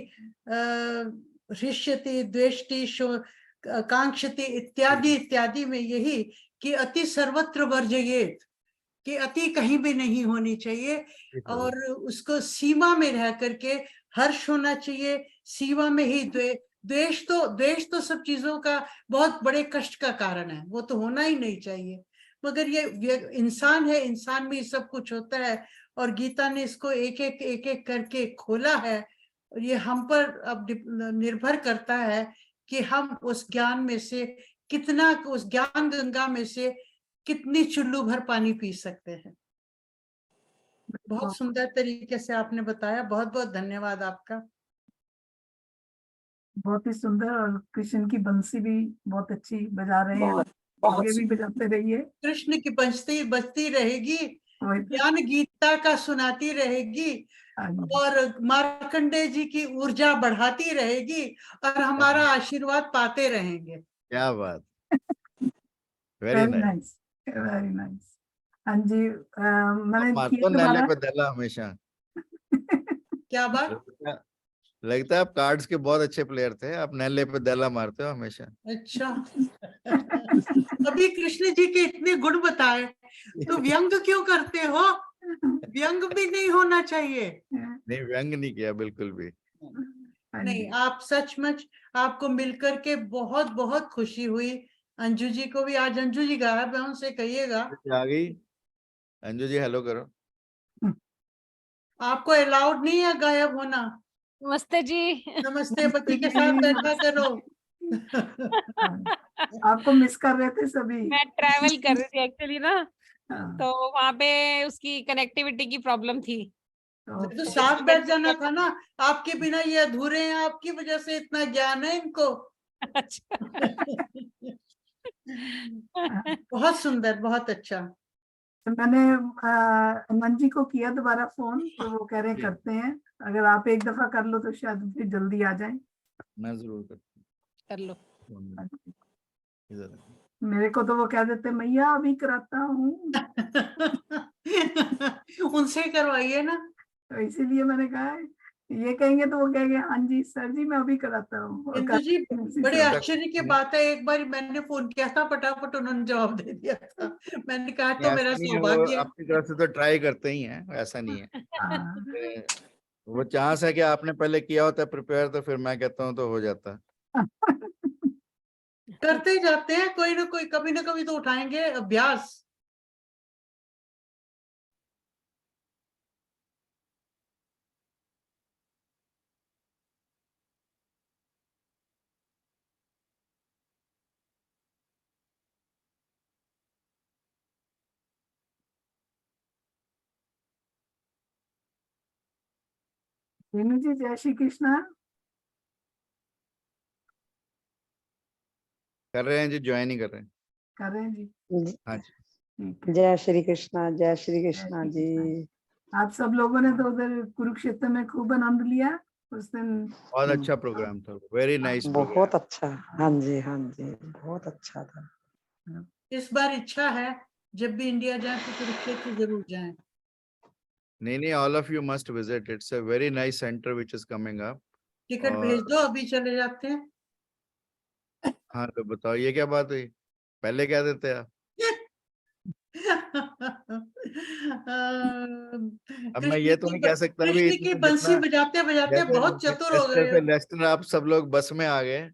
हृष्यति द्वेष्टि कांक्षति इत्यादि इत्यादि में यही कि अति सर्वत्र वर्जयेत, कि अति कहीं भी नहीं होनी चाहिए, और उसको सीमा में रह करके हर्ष होना चाहिए, सीमा में ही द्वेष तो सब चीजों का बहुत बड़े कष्ट का कारण है, वो तो होना ही नहीं चाहिए। मगर ये इंसान है, इंसान में सब कुछ होता है, और गीता ने इसको एक एक करके खोला है। और ये हम पर अब निर्भर करता है कि हम उस ज्ञान में से कितना, उस ज्ञान गंगा में से कितनी चुल्लू भर पानी पी सकते हैं। बहुत सुंदर तरीके से आपने बताया, बहुत बहुत धन्यवाद आपका। बहुत ही सुंदर, और कृष्ण की बंसी भी बहुत अच्छी बजा रहे हैं, बहुत बहुत आगे भी बजाते रहिए। कृष्ण की बजती रहेगी, वही तो। ज्ञान गीता का सुनाती रहेगी, हाँ जी। और मार्कंडे जी की ऊर्जा बढ़ाती रहेगी, और हमारा आशीर्वाद पाते रहेंगे। क्या बात, very very nice. Nice, very nice. हाँ जी, मैंने मारते किया हो नैले तुम्हारा। पे दला हमेशा। क्या बात? लगता है आप कार्ड्स के बहुत अच्छे प्लेयर थे, आप नैले पे दला मारते हो हमेशा। अच्छा। अभी कृष्ण जी के इतने गुण बताए, तो व्यंग क्यों करते हो? व्यंग भी नहीं होना चाहिए। नहीं, व्यंग नहीं किया बिल्कुल भी। हाँ नहीं, जी। आप सचमुच, आपको मिलकर के बहुत बहुत खुशी हुई। अंजू जी को भी, आज अंजू जी गायब है, उनसे कहिएगा। आ गई अंजू जी, हेलो करो। आपको अलाउड नहीं है गायब होना। नमस्ते जी। नमस्ते, पति के साथ बैठा करो। आपको मिस कर रहे थे सभी। मैं ट्रैवल कर रही थी एक्चुअली ना, हाँ, तो वहां पे उसकी कनेक्टिविटी की प्रॉब्लम थी। तो साथ बैठ जाना था ना, आपके बिना ये अधूरे हैं, आपकी वजह से इतना ज्ञान है इनको। अच्छा। बहुत सुंदर, बहुत अच्छा। तो मैंने अमन जी को किया दोबारा फोन, तो वो कह रहे हैं जी। करते हैं। अगर आप एक दफा कर लो तो शायद फिर जल्दी आ जाए। मैं जरूर करता कर लो। हूँ। इधर मेरे को तो वो कह देते मैया अभी कराता हूँ, उनसे करवाइए ना। तो इसीलिए मैंने कहा है, ये कहेंगे तो वो कहेंगे हाँ जी सर जी मैं अभी कराता हूँ। और इंदु जी, उसी बड़े से- आश्चर्य की बात है, एक बार मैंने फोन किया था, फटाफट उन्होंने जवाब दे दिया था। मैंने कहा तो ऐसा मेरा नहीं है, वो सौभाग्य है। अपनी तरफ से तो ट्राई करते ही हैं, ऐसा नहीं है। हाँ, वो चांस है कि आपने पहले किया होता है प्रिपेयर, तो फिर मैं कहता हूँ तो हो जाता है। करते ही जाते हैं, कोई ना कभी तो उठाएंगे अभ्यास। रेणु जी जय श्री कृष्णा। कर रहे हैं जी, ज्वाइन ही कर रहे हैं। कर रहे हैं जी, हाँ जी। ठीक है। जय श्री कृष्णा, जय श्री जय कृष्णा श्री जी। कृष्णा। आप सब लोगों ने तो उधर कुरुक्षेत्र में खूब आनंद लिया उस दिन। बहुत अच्छा प्रोग्राम था, वेरी नाइस प्रोग्राम। बहुत अच्छा, हाँ जी हाँ जी, बहुत अच्छा था। इस बार इच्छा है जब भी इंडिया जाए तो कुरुक्षेत्र जरूर जाएं। नहीं, all of you must visit, it's a very nice centre which is coming up. Ticket भेज दो, अभी चले जाते हैं। हाँ तो बताओ ये क्या बात हुई, पहले क्या देते आप? अब मैं ये तो नहीं कह सकता अभी कृष्ण की इतना बंसी जितना, बजाते बजाते जैसे बहुत चतुर हो लेस्टर गए से हो। लेस्टर आप सब लोग बस में आ गए।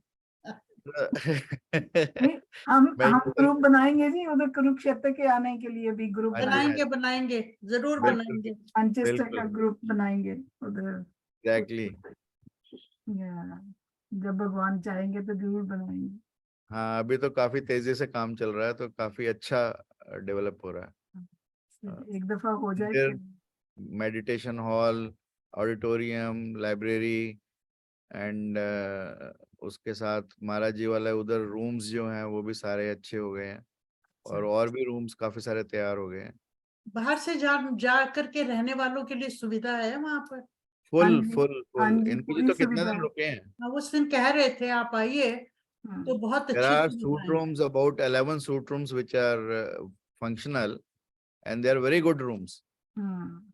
नहीं, हम मैं ग्रुप बनाएंगे जी उधर कुरुक्षेत्र के आने के लिए भी ग्रुप हाँ जी, हाँ बनाएंगे जी, बनाएंगे, जरूर बिल्कुल बनाएंगे। मैनचेस्टर का बिल्कुल, ग्रुप बनाएंगे उधर। एग्जैक्टली। या, जब भगवान चाहेंगे तो जरूर बनाएंगे। हाँ अभी तो काफी तेजी से काम चल रहा है, तो काफी अच्छा डेवलप हो रहा है। एक दफा हो जाए इधर फिर। Meditation hall, auditorium, library and उसके साथ महाराज जी वाला उधर रूम्स जो हैं वो भी सारे अच्छे हो गए हैं, और भी रूम्स काफी सारे तैयार हो गए हैं। बाहर से जा करके रहने वालों के लिए सुविधा है वहां पर। हाँ फुल जी, फुल हाँ फुल, जी इनको जी पूरी तो कितने सुविधा दिन है। रुके हैं। हाँ, उस दिन कह रहे थे आप आइए, तो बहुत There अच्छी are suite सुविधाएं। rooms, about 11 suite rooms which are functional, and they are very good rooms. Hmm,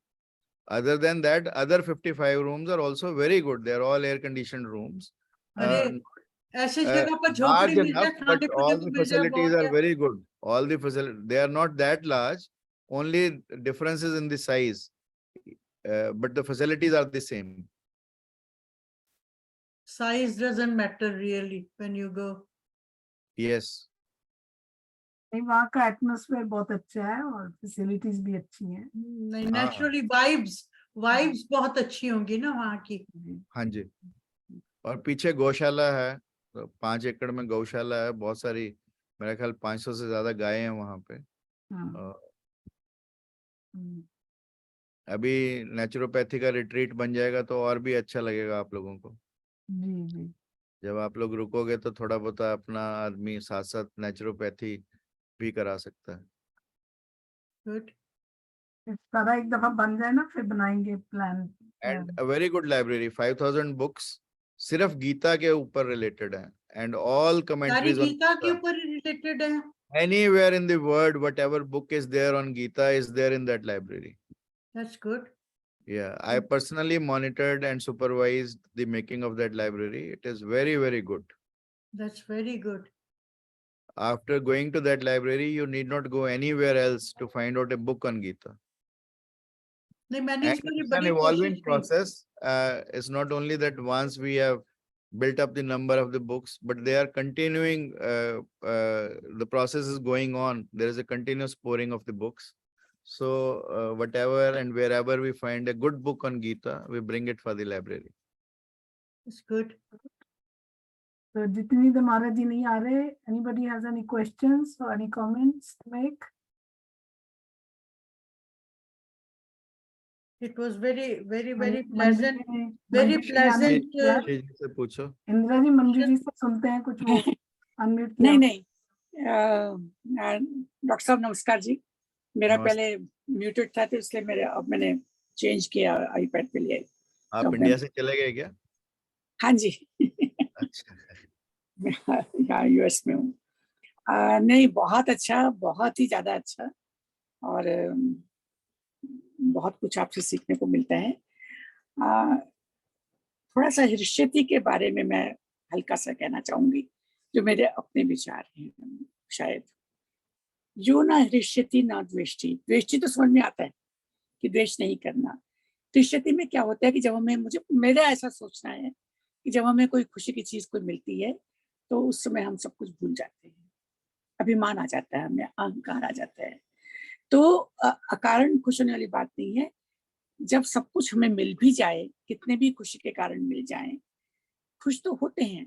Other than that, other 55 rooms are also very good. They are all air conditioned rooms. अरे Uh, ऐसी जगह पर झोपड़ी Large मिल enough, जाए, but खाने पीने all को the मिल जाए, facilities बहुत are है। very good. All the facilities, they are not that large, only differences in the size, but the facilities are the same. Size doesn't matter really when you go. Yes. नहीं वहाँ का atmosphere बहुत अच्छा है और facilities भी अच्छी हैं। नहीं, हाँ नेचुरली वाइब्स बहुत अच्छी होंगी ना वहाँ की। हाँ जी। और पीछे गौशाला है, तो 5 एकड़ में गौशाला है, बहुत सारी, मेरा ख्याल 500 से ज्यादा गायें हैं वहां पे। हम्म, और हम्म, अभी नेचुरोपैथी का रिट्रीट बन जाएगा तो और भी अच्छा लगेगा आप लोगों को। जी जी। जब आप लोग रुकोगे तो थोड़ा बहुत अपना आदमी साथ साथ नेचुरोपैथी भी करा सकता है। गुड। सारा एक दफा बन जाए ना फिर बनाएंगे plan. And a very good library, 5000 books सिर्फ गीता के ऊपर रिलेटेड है, एंड ऑल सारी कमेंट्रीज ऑन गीता के ऊपर रिलेटेड है। anywhere in the world, whatever book is there on Gita is there in that library. That's good. Yeah, I personally monitored and supervised the making of that library. It is very, very good. That's very good. After going to that library, you need not go anywhere else to find out a book on Gita. नहीं, मैंने And इस बार it's an बड़ी evolving कोशिश की। process. It's not only that once we have built up the number of the books, but they are continuing, the process is going on. There is a continuous pouring of the books. So whatever and wherever we find a good book on Gita, we bring it for the library. It's good. तो जितनी देर महाराज जी नहीं आ रहे, anybody has any questions or any comments to make? It was very Manju pleasant. जी ने- Very Manju ji ने unmute pleasant. किया। श्री जी से पूछो। इंदिरा जी मंजू जी से सुनते हैं कुछ, वो अनम्यूट किया। नहीं नहीं, डॉक्टर साहब नमस्कार जी। मेरा नमस्ते। पहले म्यूटेड था तो इसलिए अब मैंने चेंज किया आईपैड पे लिए। आप तो इंडिया से चले गए क्या? हाँ जी। अच्छा। मैं यहाँ यूएस में हूँ। नहीं, बहुत अच्छा, बहुत ही ज्यादा अच्छा, और बहुत कुछ आपसे सीखने को मिलता है। थोड़ा सा हृष्यति के बारे में मैं हल्का सा कहना चाहूंगी, जो मेरे अपने विचार हैं। शायद जो ना हृष्यति ना द्वेष्टि। द्वेष्टि तो समझ में आता है कि द्वेष नहीं करना। हृष्यति में क्या होता है कि जब हमें, मेरा ऐसा सोचना है कि जब हमें कोई खुशी की चीज कोई मिलती है तो उस समय हम सब कुछ भूल जाते हैं, अभिमान आ जाता है, हमें अहंकार आ जाता है। तो अकारण खुश होने वाली बात नहीं है। जब सब कुछ हमें मिल भी जाए, कितने भी खुशी के कारण मिल जाए, खुश तो होते हैं,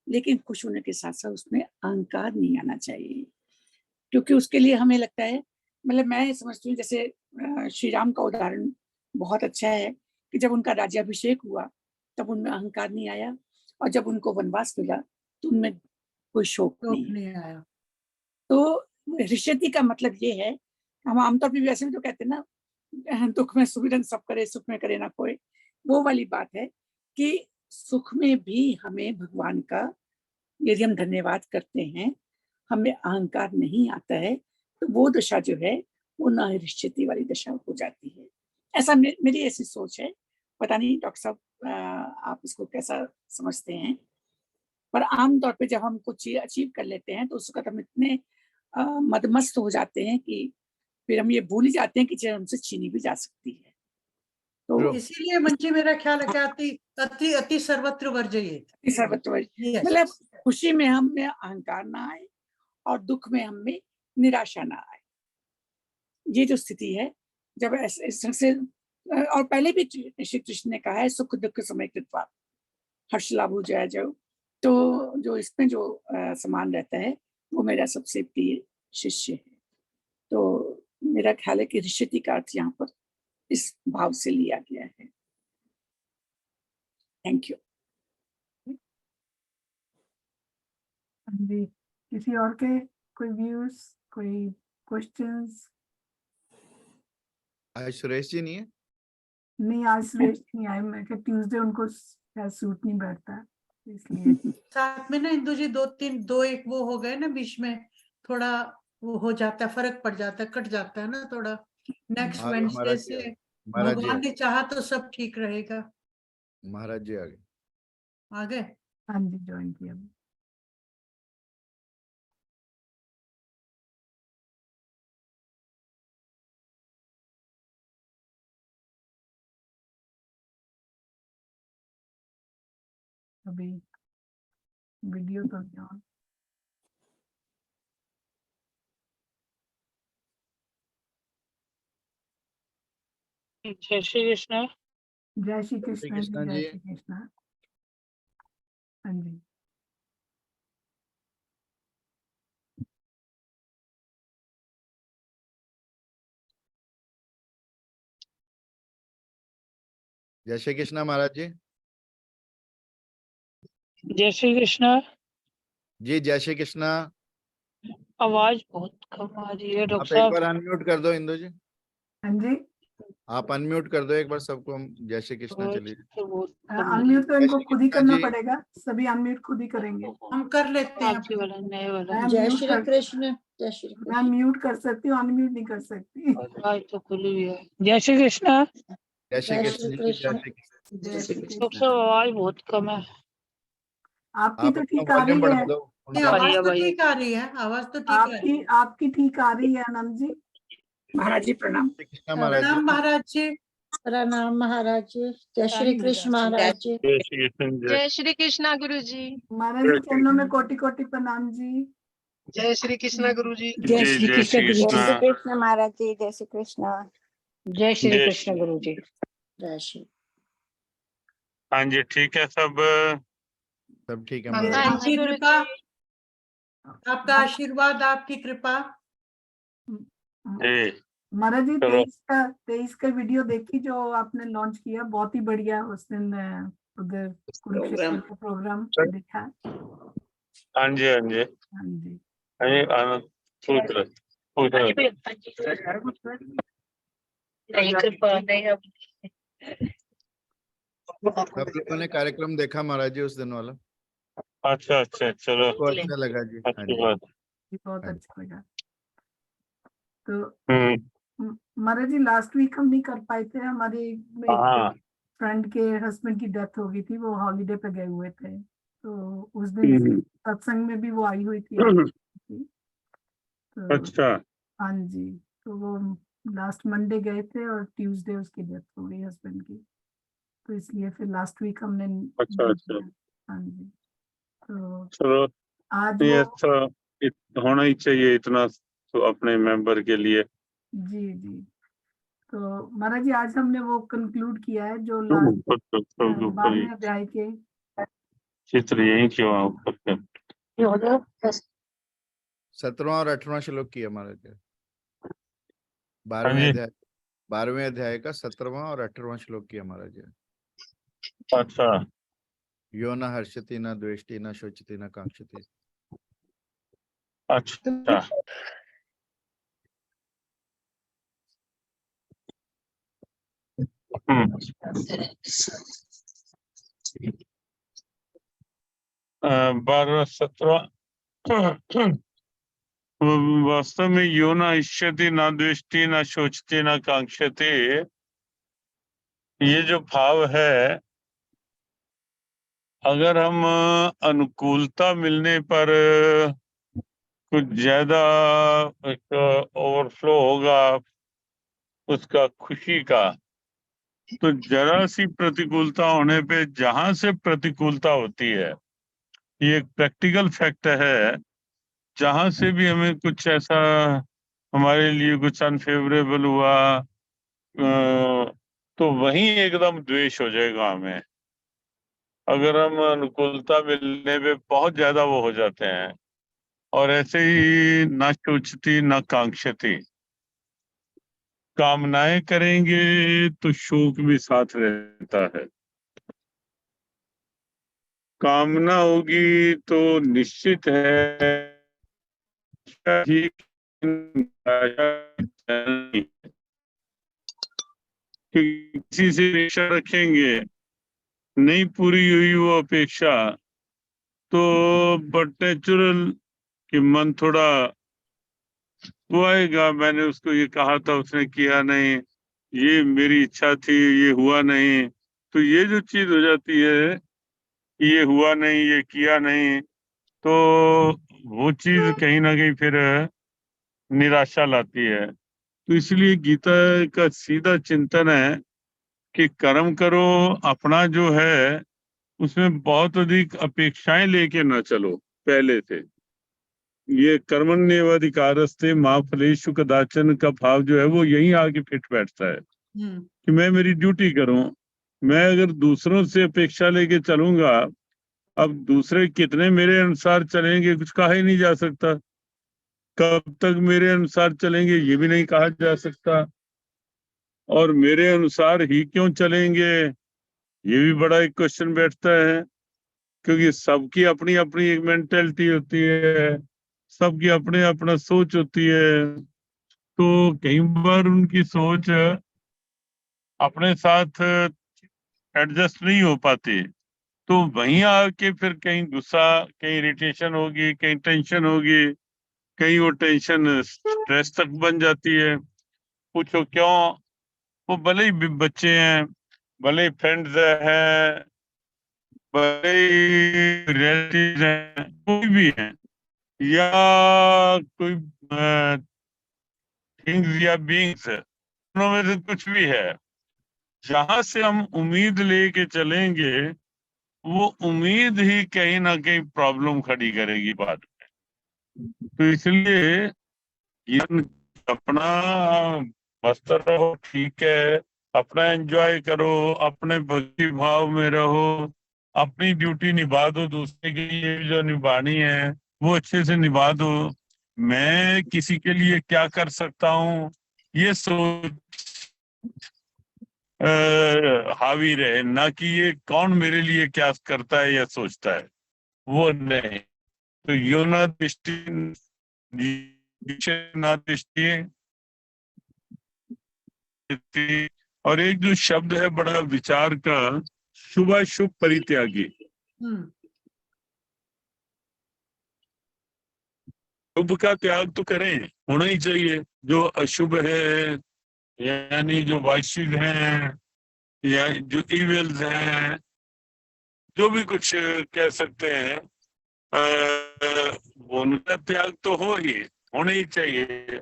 लेकिन खुश होने के साथ साथ उसमें अहंकार नहीं आना चाहिए, क्योंकि उसके लिए हमें लगता है, मतलब मैं समझती हूँ, जैसे श्री राम का उदाहरण बहुत अच्छा है कि जब उनका राज्याभिषेक हुआ तब उनमें अहंकार नहीं आया, और जब उनको वनवास मिला तो उनमें कोई शोक शोक नहीं। नहीं आया। तो हृष्यति का मतलब ये है, हम आमतौर पर वैसे भी तो कहते हैं ना, दुख में सुमिरन सब करे, सुख में करे ना कोई। वो वाली बात है कि सुख में भी हमें भगवान का यदि हम धन्यवाद करते हैं, हमें अहंकार नहीं आता है, तो वो दशा जो है वो नैष्ठिति वाली दशा हो जाती है। ऐसा मेरी ऐसी सोच है। पता नहीं डॉक्टर साहब आप इसको कैसा समझते हैं, पर आमतौर पे जब हम कुछ चीज अचीव कर लेते हैं तो उस वक्त हम इतने मदमस्त हो जाते हैं कि फिर हम ये भूल ही जाते हैं कि चीज हमसे छीनी भी जा सकती है। तो इसीलिए मंची मेरा ख्याल है कि अति अति सर्वत्र वर्जयेत। सर्वत्र Yes. मतलब खुशी में हमें अहंकार ना आए और दुख में हमें निराशा ना आए। ये जो स्थिति है, जब इस तरह से, और पहले भी श्री कृष्ण ने कहा है, सुख दुख समय कृत्वा हर्ष लाभ हो जाए जो, तो जो इसमें जो समान रहता है वो मेरा सबसे प्रिय शिष्य है। तो मेरा ख्याल है कि ऋषि का अर्थ यहाँ पर इस भाव से लिया गया है। Thank you. जी, किसी और के कोई व्यूज, कोई क्वेश्चंस? आज सुरेश जी नहीं है? नहीं, आज सुरेश नहीं आए। मैं क्या, ट्यूसडे उनको शायद सूट नहीं बैठता, इसलिए। साथ में ना इंदु जी दो एक वो हो गए ना बीच में, थोड़ा वो हो जाता है, फर्क पड़ जाता है, कट जाता है ना थोड़ा। नेक्स्ट आ गए वेडनेसडे महाराज जी, से महाराज जी भगवान ने चाहा तो सब ठीक रहेगा। महाराज जी आ गए। आ गए। हाँ जी, ज्वाइन किया। अभी वीडियो तो ऑन। जय श्री कृष्ण। जय श्री श्री कृष्ण जी, कृष्णा जय जी। श्री कृष्ण। हाँ जी, जय श्री कृष्णा महाराज जी। जय श्री कृष्ण। जी जय श्री कृष्णा। आवाज बहुत कम आ रही है डॉक्टर आप एक साहब। बार अनम्यूट कर दो इंदु जी। हाँ जी। आप अनम्यूट कर दो एक बार सबको, हम जय श्री कृष्णा चलिए। तो बहुत कम आ रही अनम्यूट तो जय इनको श्री खुद ही कृष्णा करना जी। पड़ेगा, सभी अनम्यूट खुद ही करेंगे। हम कर लेते है। हैं। आपके वाला नए वाला मैं जय म्यूट श्री कर, कृष्ण। जय श्री मैं कृष्ण। म्यूट कर सकती हूँ, अनम्यूट नहीं कर सकती। आवाज तो खुली हुई है। जय श्री कृष्ण। जय श्री जय कृष्ण श्री जी। जय कृष्ण। श्री कृष्ण। जय श्री डॉक्टर कृष्ण। साहब आवाज बहुत कम है। आपकी आप तो अपना ठीक आ वॉल्यूम रही बढ़ा है। दो नहीं, उनका। आवाज तो भाई ठीक आ रही है, आवाज तो ठीक आ रही है। आपकी ठीक आ रही है आनंद जी। महाराज जी प्रणाम। श्री कृष्णा महाराज जी। प्रणाम महाराज जी। प्रणाम महाराज जी। जय श्री कृष्ण महाराज जी। जय श्री कृष्ण। जय श्री कृष्णा गुरु जी। महाराज जी चरणों में कोटि कोटि प्रणाम जी। जय श्री कृष्णा गुरु जी। जय श्री कृष्ण गुरु जय जी। श्री कृष्ण महाराज जी। जय श्री कृष्ण। जय श्री कृष्ण गुरु जी। जय श्री। हाँ जी ठीक है सब। सब ठीक है हाँ महाराज जी। जी। आपकी गुरु कृपा, जी। आपका आशीर्वाद, आपकी कृपा। महाराज जी चलो। 23 का वीडियो देखी जो आपने लॉन्च किया, बहुत ही बढ़िया। उस दिन उधर कुरुक्षेत्र का प्रोग्राम देखा। हाँ जी हाँ जी। हाँ जी, अरे आनंद सूत्र सूत्र सब लोगों ने कार्यक्रम देखा महाराज जी उस दिन वाला? अच्छा अच्छा चलो सबको अच्छा लगा जी? हाँ अच्छी जी। बात। बहुत हाँ जी। अच्छा लगा। तो हम्म महाराज जी लास्ट वीक हम नहीं कर पाए थे, हमारे हाँ फ्रेंड के हस्बैंड की डेथ हो गई थी, वो हॉलीडे पे गए हुए थे, तो उस दिन सत्संग में भी वो आई हुई थी, तो अच्छा हाँ जी, तो वो लास्ट मंडे गए थे और ट्यूसडे उसकी डेथ हो गई हस्बैंड की, तो इसलिए फिर लास्ट वीक हमने अच्छा नहीं अच्छा किया। हाँ जी, तो चलो आज ये वो अच्छा होना ही चाहिए इतना तो अपने मेंबर के लिए। जी जी, तो महाराज जी आज हमने वो कंक्लूड किया है जो लास्ट ऊपर 12वें अध्याय के चित्र यही क्यों है ऊपर के? 17वां और 18वां श्लोक किया महाराज जी। हाँ 12वें जी अध्याय 12वें अध्याय का 17वां और 18वां श्लोक किया महाराज जी। अच्छा यो न हर्षति न द्वेष्टि न शोचति न कांक्षति। अच्छा हम्म 12 17 वास्तव में यो न इष्यति न द्वेष्टि न शोचति न कांक्षति, ये जो भाव है, अगर हम अनुकूलता मिलने पर कुछ ज्यादा ओवरफ्लो होगा उसका खुशी का, तो जरा सी प्रतिकूलता होने पे, जहां से प्रतिकूलता होती है, ये एक प्रैक्टिकल फैक्ट है, जहां से भी हमें कुछ ऐसा हमारे लिए कुछ अनफेवरेबल हुआ तो वहीं एकदम द्वेष हो जाएगा हमें। अगर हम अनुकूलता मिलने पे बहुत ज्यादा वो हो जाते हैं, और ऐसे ही न सोचती न कांक्षती, कामनाएं करेंगे तो शोक भी साथ रहता है। कामना होगी तो निश्चित है कि किसी से अपेक्षा रखेंगे, नहीं पूरी हुई वो अपेक्षा, तो बट नेचुरल कि मन थोड़ा वो आएगा, मैंने उसको ये कहा था उसने किया नहीं, ये मेरी इच्छा थी ये हुआ नहीं, तो ये जो चीज हो जाती है, ये हुआ नहीं ये किया नहीं, तो वो चीज कहीं ना कहीं फिर निराशा लाती है। तो इसलिए गीता का सीधा चिंतन है कि कर्म करो, अपना जो है उसमें बहुत अधिक अपेक्षाएं लेके ना चलो पहले से। ये कर्मण्येवाधिकारस्ते मा फलेषु कदाचन का भाव जो है वो यहीं आके फिट बैठता है कि मैं मेरी ड्यूटी करूं। मैं अगर दूसरों से अपेक्षा लेके चलूंगा, अब दूसरे कितने मेरे अनुसार चलेंगे कुछ कहा ही नहीं जा सकता, कब तक मेरे अनुसार चलेंगे ये भी नहीं कहा जा सकता, और मेरे अनुसार ही क्यों चलेंगे ये भी बड़ा एक क्वेश्चन बैठता है, क्योंकि सबकी अपनी अपनी एक मेंटेलिटी होती है, सबकी अपने अपना सोच होती है, तो कई बार उनकी सोच अपने साथ एडजस्ट नहीं हो पाती, तो वहीं आके फिर कहीं गुस्सा, कहीं इरिटेशन होगी, कहीं टेंशन होगी, कहीं वो टेंशन स्ट्रेस तक बन जाती है। पूछो क्यों? वो भले ही बच्चे हैं, भले ही फ्रेंड्स हैं, भले ही रिलेटिव हैं, कोई भी है, या कोई थिंग्स या बीइंग्स, दोनों में से कुछ भी है, जहां से हम उम्मीद लेके चलेंगे वो उम्मीद ही कहीं ना कहीं प्रॉब्लम खड़ी करेगी बाद में। तो इसलिए ये अपना मस्त रहो, ठीक है, अपना एंजॉय करो, अपने भक्ति भाव में रहो, अपनी ड्यूटी निभा दो, दूसरे के लिए भी जो निभानी है वो अच्छे से निभा दो। मैं किसी के लिए क्या कर सकता हूँ ये सोच हावी रहे, ना कि ये कौन मेरे लिए क्या करता है या सोचता है, वो नहीं। तो योना दृष्टि ना दृष्टि। और एक जो शब्द है बड़ा विचार का, शुभाशुभ परित्यागी। शुभ का त्याग तो करें, होना ही चाहिए। जो अशुभ है, यानी जो वाइसिस हैं या जो इविल्स हैं, जो भी कुछ कह सकते हैं, उनका त्याग तो होना ही चाहिए।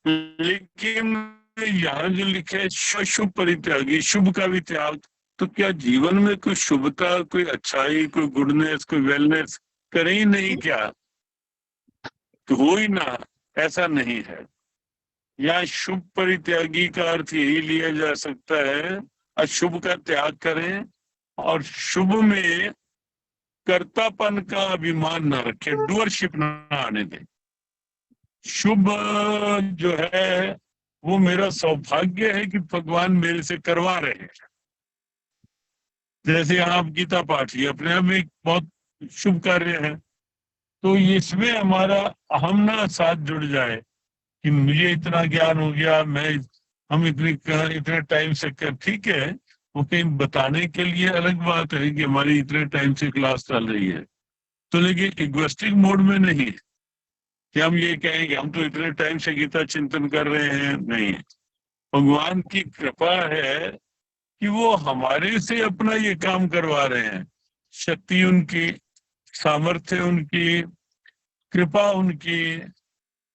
लेकिन यहाँ जो लिखा है शुभ परित्यागी, शुभ का भी त्याग, तो क्या जीवन में कोई शुभता, कोई अच्छाई, कोई गुडनेस, कोई वेलनेस करें ही नहीं क्या? तो हो ही ना, ऐसा नहीं है। या शुभ परित्यागी का अर्थ यही लिया जा सकता है, अशुभ का त्याग करें और शुभ में कर्तापन का अभिमान न रखें, डूअरशिप न आने दें। शुभ जो है वो मेरा सौभाग्य है कि भगवान मेरे से करवा रहे हैं। जैसे आप गीता पाठ, ये अपने आप में एक बहुत शुभ कार्य है। तो इसमें हमारा अहम ना साथ जुड़ जाए कि मुझे इतना ज्ञान हो गया, हम इतने टाइम से कर, ठीक है, वो कहीं बताने के लिए अलग बात है कि हमारी इतने टाइम से क्लास चल रही है, तो लेकिन इगोइस्टिक मोड में नहीं कि हम ये कहें कि हम तो इतने टाइम से गीता चिंतन कर रहे हैं। नहीं, भगवान की कृपा है कि वो हमारे से अपना ये काम करवा रहे हैं। शक्ति उनकी, सामर्थ्य उनकी, कृपा उनकी,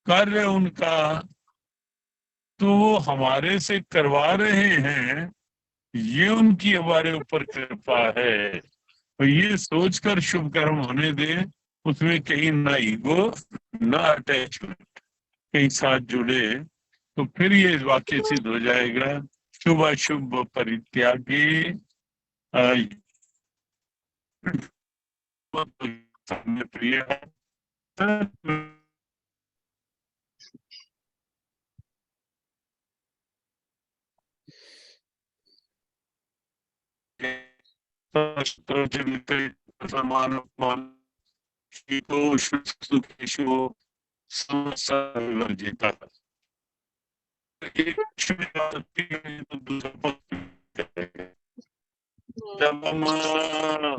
कार्य उनका, तो वो हमारे से करवा रहे हैं, ये उनकी हमारे ऊपर कृपा है। तो ये सोचकर शुभ कर्म होने दें, उसमें कहीं ना ईगो ना अटैचमेंट कहीं साथ जुड़े, तो फिर ये वाक्य सिद्ध हो जाएगा। शुभ अशुभ परित्यागी प्रिय है। समान सुखेशु वर्जिता। जब हम मुझे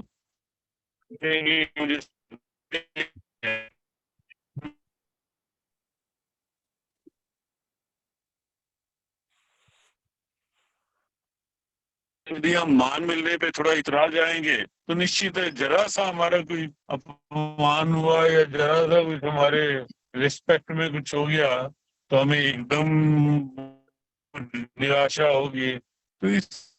यदि हम मान मिलने पे थोड़ा इतरा जाएंगे तो निश्चित है जरा सा हमारा कोई अपमान हुआ या जरा सा कुछ हमारे रिस्पेक्ट में कुछ हो गया तो हमें एकदम निराशा होगी। तो इस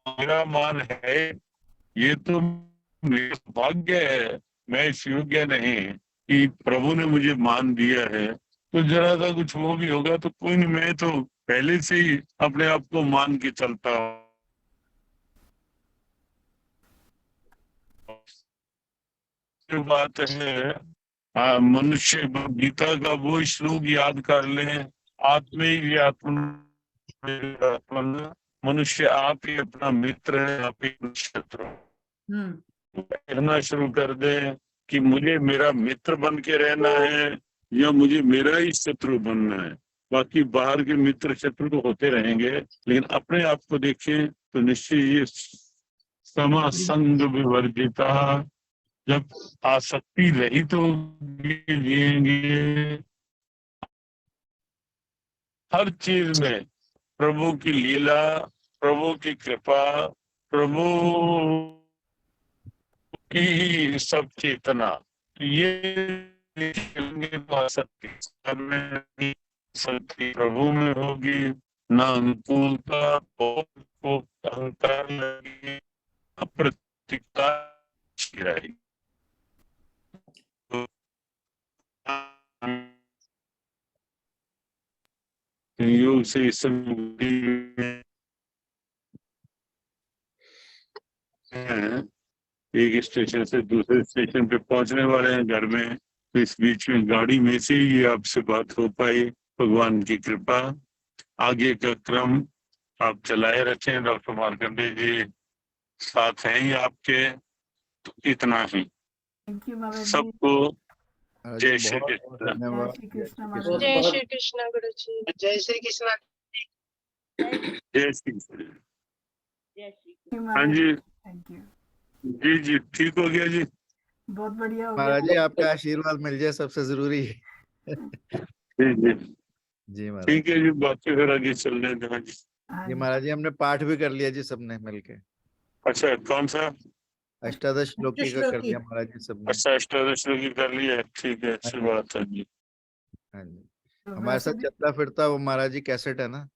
मेरा मान है, ये तो मेरा भाग्य है, मैं इस योग्य नहीं कि प्रभु ने मुझे मान दिया है। तो जरा सा कुछ वो भी होगा तो कोई नहीं, मैं तो पहले से ही अपने आप को मान के चलता हूँ। जो बात है, मनुष्य गीता का वो श्लोक याद कर लें, आत्मे आत्मा, मनुष्य आप ही अपना मित्र है, आप ही शत्रु। कहना शुरू कर दें कि मुझे मेरा मित्र बन के रहना है या मुझे मेरा ही शत्रु बनना है। बाकी बाहर के मित्र शत्रु तो होते रहेंगे, लेकिन अपने आप को देखें तो निश्चय ये समासंग विवर्जिता, जब आसक्ति रहित तो जिएंगे। हर चीज में प्रभु की लीला, प्रभु की कृपा, प्रभु की सब चेतना, ये तो आसक्ति शक्ति प्रभु में होगी, न अनुकूलता, अहंकार लगी, अप्रतिकता रहेगी। योग से सब एक स्टेशन से दूसरे स्टेशन पे पहुंचने वाले हैं घर में, तो इस बीच में गाड़ी में से ही आपसे बात हो पाई, भगवान की कृपा। आगे का क्रम आप चलाए रखें, डॉक्टर मार्कंडे जी साथ हैं ही आपके। तो इतना ही। थैंक यू महाराज जी। सबको महाराज जय जी श्री बहुत बहुत कृष्ण। धन्यवाद। जय श्री कृष्ण जय श्री महाराज। जय श्री कृष्ण गुरु जी। जय श्री कृष्णा। जय श्री कृष्ण। हाँ महाराज जी थैंक यू। जी जी ठीक हो गया जी। बहुत बढ़िया हो महाराज जी गया। आपका आशीर्वाद मिल जाए सबसे जरूरी है। जी जी जी महाराज ठीक है जी, बाकी फिर आगे चलने देना जी। हाँ जी जी। महाराज जी हमने पाठ भी कर लिया जी सबने मिलके। अच्छा कौन सा? अष्टादश श्लोकी का कर अष्टश्लोकी। लिया महाराज जी सबने। अच्छा अष्टादश श्लोकी कर लिया, ठीक है, अच्छी बात है जी। हाँ जी तो हमारे वैसे साथ भी चलता फिरता वो महाराज जी कैसेट है ना,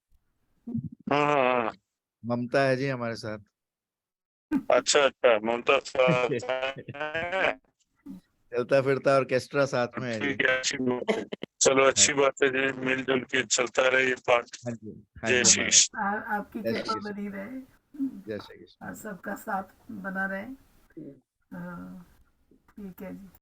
हाँ हाँ हाँ। ममता है जी हमारे साथ। अच्छा अच्छा, ममता साथ है। चलता फिरता ऑर्केस्ट्रा साथ में है जी। ठीक है, अच्छी बात है। चलो अच्छी बात है जी, मिलजुल के चलता रहे ये पाठ। हाँ जी हाँ जय जी श्री महाराज। कृष्ण। आपकी जय श्री कृपा कृष्ण। बनी रहे जय श्री कृष्ण। और सबका साथ बना रहे। ठीक है जी।